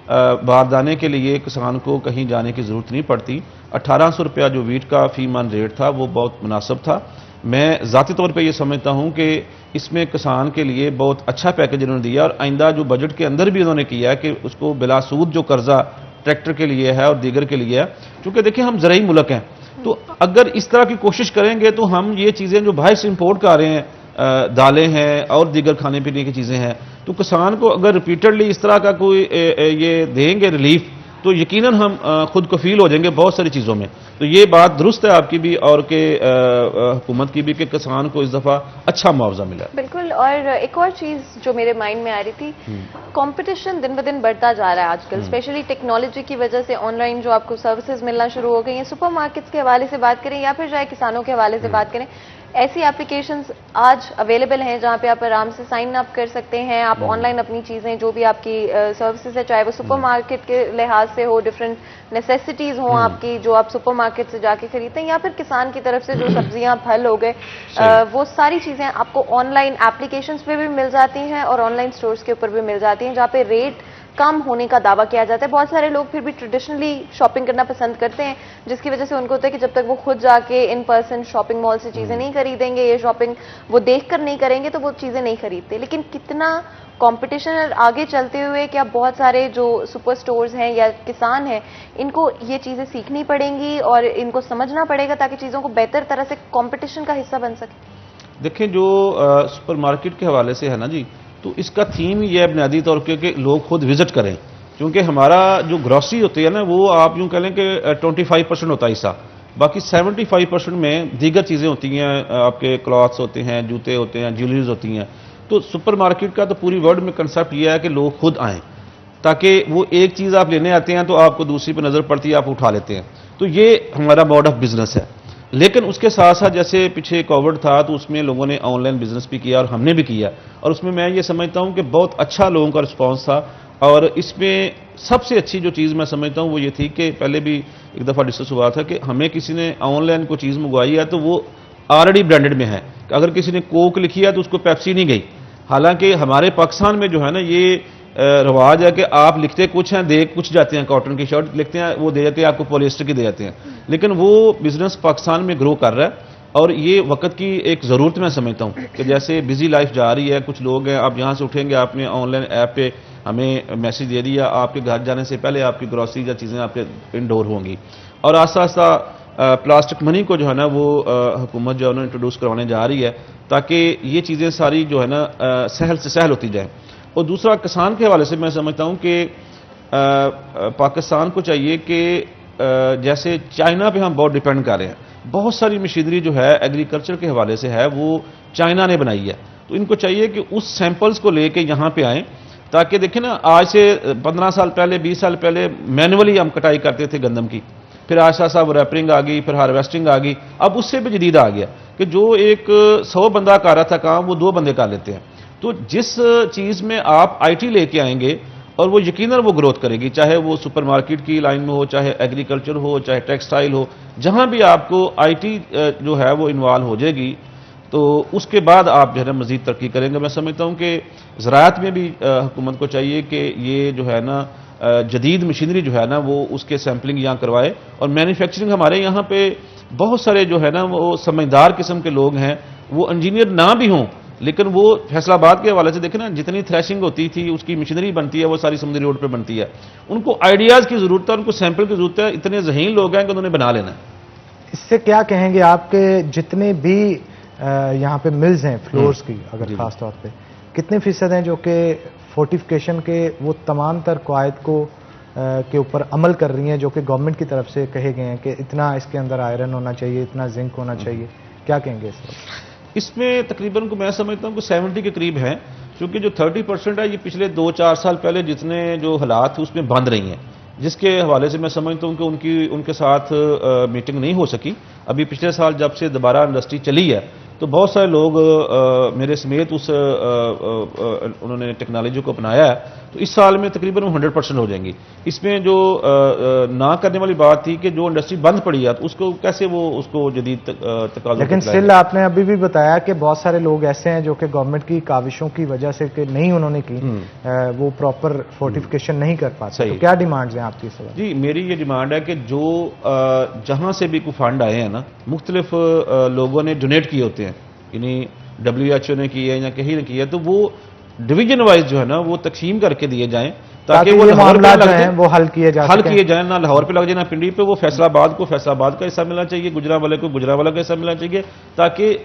बारदाने के लिए किसान को कहीं जाने की ज़रूरत नहीं पड़ती। 1800 रुपया जो वीट का फी मन रेट था वो बहुत मुनासिब था। मैं ज़ाती तौर पे ये समझता हूँ कि इसमें किसान के लिए बहुत अच्छा पैकेज इन्होंने दिया, और आइंदा जो बजट के अंदर भी उन्होंने किया है कि उसको बिला सूद जो कर्जा ट्रैक्टर के लिए है और दीगर के लिए है। क्योंकि देखिए हम ज़राई मुल्क हैं, तो अगर इस तरह की कोशिश करेंगे तो हम ये चीज़ें जो बाहर से इंपोर्ट कर रहे हैं, दालें हैं और दीगर खाने पीने की चीज़ें हैं, तो किसान को अगर रिपीटेडली इस तरह का कोई ये देंगे रिलीफ तो यकीनन हम खुद कफील हो जाएंगे बहुत सारी चीज़ों में। तो ये बात दुरुस्त है आपकी भी और के हुकूमत की भी कि किसान को इस दफ़ा अच्छा मुआवजा मिला। बिल्कुल। और एक और चीज़ जो मेरे माइंड में आ रही थी, कंपटीशन दिन ब दिन बढ़ता जा रहा है आजकल, स्पेशली टेक्नोलॉजी की वजह से। ऑनलाइन जो आपको सर्विसेज मिलना शुरू हो गई हैं, सुपरमार्केट्स के हवाले से बात करें या फिर चाहे किसानों के हवाले से बात करें, ऐसी एप्लीकेशंस आज अवेलेबल हैं जहां पे आप आराम से साइन अप कर सकते हैं। आप ऑनलाइन अपनी चीज़ें जो भी आपकी सर्विसेज है, चाहे वो सुपरमार्केट के लिहाज से हो, डिफरेंट नेसेसिटीज़ हो आपकी जो आप सुपरमार्केट से जाके खरीदते हैं, या फिर किसान की तरफ से जो सब्जियां फल हो गए, वो सारी चीज़ें आपको ऑनलाइन एप्लीकेशंस पे भी मिल जाती हैं और ऑनलाइन स्टोर्स के ऊपर भी मिल जाती हैं, जहाँ पे रेट कम होने का दावा किया जाता है। बहुत सारे लोग फिर भी ट्रेडिशनली शॉपिंग करना पसंद करते हैं, जिसकी वजह से उनको होता है कि जब तक वो खुद जाके इन पर्सन शॉपिंग मॉल से चीज़ें नहीं खरीदेंगे, ये शॉपिंग वो देखकर नहीं करेंगे, तो वो चीज़ें नहीं खरीदते। लेकिन कितना कंपटीशन आगे चलते हुए क्या बहुत सारे जो सुपर स्टोर्स हैं या किसान हैं, इनको ये चीज़ें सीखनी पड़ेंगी और इनको समझना पड़ेगा ताकि चीज़ों को बेहतर तरह से कंपटीशन का हिस्सा बन सके। देखें, जो सुपरमार्केट के हवाले से है ना जी, तो इसका थीम ये है बुनियादी तौर पे कि लोग खुद विजिट करें। क्योंकि हमारा जो ग्रॉसरी होती है ना वो आप यूँ कह लें कि 25% होता है हिस्सा, बाकी 75% में दीगर चीज़ें होती हैं, आपके क्लॉथ्स होते हैं, जूते होते हैं, ज्वेलरीज होती हैं। तो सुपरमार्केट का तो पूरी वर्ल्ड में कंसेप्ट ये है कि लोग खुद आएँ, ताकि वो एक चीज़ आप लेने आते हैं तो आपको दूसरी पर नज़र पड़ती है, आप उठा लेते हैं। तो ये हमारा मोड ऑफ बिजनेस है। लेकिन उसके साथ साथ जैसे पीछे कोविड था तो उसमें लोगों ने ऑनलाइन बिजनेस भी किया और हमने भी किया, और उसमें मैं ये समझता हूँ कि बहुत अच्छा लोगों का रिस्पांस था। और इसमें सबसे अच्छी जो चीज़ मैं समझता हूँ वो ये थी कि पहले भी एक दफ़ा डिस्कस हुआ था कि हमें किसी ने ऑनलाइन कोई चीज़ मंगवाई है तो वो ऑलरेडी ब्रांडेड में है। अगर किसी ने कोक लिखी है तो उसको पेप्सी नहीं गई। हालांकि हमारे पाकिस्तान में जो है ना ये रवाज है कि आप लिखते कुछ हैं, दे कुछ जाते हैं। कॉटन की शर्ट लिखते हैं, वो दे जाते हैं आपको पॉलिएस्टर की दे जाते हैं। लेकिन वो बिजनेस पाकिस्तान में ग्रो कर रहा है और ये वक्त की एक ज़रूरत मैं समझता हूँ कि जैसे बिजी लाइफ जा रही है, कुछ लोग हैं, आप यहाँ से उठेंगे, आपने ऑनलाइन ऐप पे हमें मैसेज दे दिया, आपके घर जाने से पहले आपकी ग्रॉसरी या चीज़ें आपके इनडोर होंगी। और आस्ता आस्ता प्लास्टिक मनी को जो है ना वो हुकूमत जो है ना इंट्रोड्यूस करवाने जा रही है, ताकि ये चीज़ें सारी जो है ना सहल से सहल होती जाए। और दूसरा, किसान के हवाले से मैं समझता हूँ कि पाकिस्तान को चाहिए कि जैसे चाइना पे हम बहुत डिपेंड कर रहे हैं, बहुत सारी मशीनरी जो है एग्रीकल्चर के हवाले से है वो चाइना ने बनाई है, तो इनको चाहिए कि उस सैंपल्स को लेके यहाँ पे आएँ, ताकि देखें ना आज से 15 साल पहले 20 साल पहले मैनुअली हम कटाई करते थे गंदम की, फिर आहिस्ता आहिस्ता वो रैपरिंग आ गई, फिर हार्वेस्टिंग आ गई। अब उससे भी जदीद आ गया कि जो एक 100 बंदा कर रहा था काम वो 2 बंदे कर लेते हैं। तो जिस चीज़ में आप आईटी लेके आएंगे और वो यकीनन वो ग्रोथ करेगी, चाहे वो सुपरमार्केट की लाइन में हो, चाहे एग्रीकल्चर हो, चाहे टेक्सटाइल हो, जहां भी आपको आईटी जो है वो इन्वॉल्व हो जाएगी, तो उसके बाद आप जो है ना मजीद तरक्की करेंगे। मैं समझता हूं कि ज़राअत में भी हुकूमत को चाहिए कि ये जो है ना जदीद मशीनरी जो है ना वो उसके सैम्पलिंग यहाँ करवाए। और मैन्युफैक्चरिंग हमारे यहाँ पे बहुत सारे जो है ना वो समझदार किस्म के लोग हैं, वो इंजीनियर ना भी हों लेकिन वो फैसलाबाद के हवाले से देखें ना, जितनी थ्रेशिंग होती थी, उसकी मशीनरी बनती है, वो सारी समुद्री रोड पे बनती है। उनको आइडियाज़ की ज़रूरत है, उनको सैंपल की ज़रूरत है। इतने ज़हीन लोग हैं कि उन्होंने बना लेना है। इससे क्या कहेंगे आपके जितने भी यहाँ पे मिल्स हैं फ्लोर्स की, अगर खास तौर पे कितने फीसद हैं जो कि फोर्टिफिकेशन के वो तमाम तर कवायद को के ऊपर अमल कर रही हैं, जो कि गवर्नमेंट की तरफ से कहे गए हैं कि इतना इसके अंदर आयरन होना चाहिए, इतना जिंक होना चाहिए, क्या कहेंगे इस वक्त? इसमें तकरीबन को मैं समझता हूँ कि 70 के करीब है, क्योंकि जो 30% है ये पिछले 2-4 साल पहले जितने जो हालात थे उसमें बंद रही हैं, जिसके हवाले से मैं समझता हूँ कि उनके साथ मीटिंग नहीं हो सकी। अभी पिछले साल जब से दोबारा इंडस्ट्री चली है तो बहुत सारे लोग मेरे समेत उन्होंने टेक्नोलॉजी को अपनाया है, तो इस साल में तकरीबन 100% हो जाएंगी। इसमें जो ना करने वाली बात थी कि जो इंडस्ट्री बंद पड़ी है तो उसको कैसे वो उसको जदीद तकाज़ों लेकिन स्टिल आपने अभी भी बताया कि बहुत सारे लोग ऐसे हैं जो कि गवर्नमेंट की काविशों की वजह से कि नहीं उन्होंने की, वो प्रॉपर फोर्टिफिकेशन नहीं कर पाते। तो क्या डिमांड्स हैं आपकी सवाल? जी, मेरी ये डिमांड है कि जो जहां से भी कोई फंड आए हैं ना, मुख्तलिफ लोगों ने डोनेट किए होते हैं, यानी WHO ने किया है या कहीं ने किया, तो वो डिवीजन वाइज जो है ना वो तकसीम करके दिए जाएं ताकि वो मामला जो है वो हल किए जाए, ना लाहौर पे लग जाए ना पिंडी पे। वो फैसलाबाद को फैसलाबाद का हिस्सा मिलना चाहिए, गुजरावाले को गुजरावाला का हिस्सा मिलना चाहिए, ताकि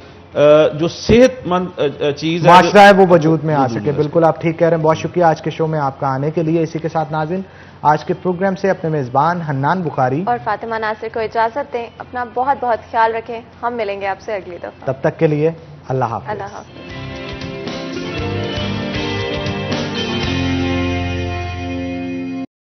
जो सेहतमंद चीज माशरा है वो वजूद में आ सके। बिल्कुल आप ठीक कह रहे हैं। बहुत शुक्रिया आज के शो में आपका आने के लिए। इसी के साथ नाज़रीन आज के प्रोग्राम से अपने मेजबान हन्नान बुखारी और फातिमा नासिर को इजाजत दें। अपना बहुत बहुत ख्याल रखें। हम मिलेंगे आपसे अगली दफा। तब तक के लिए अल्लाह हाफ़िज़। अल्लाह हाफ़िज़।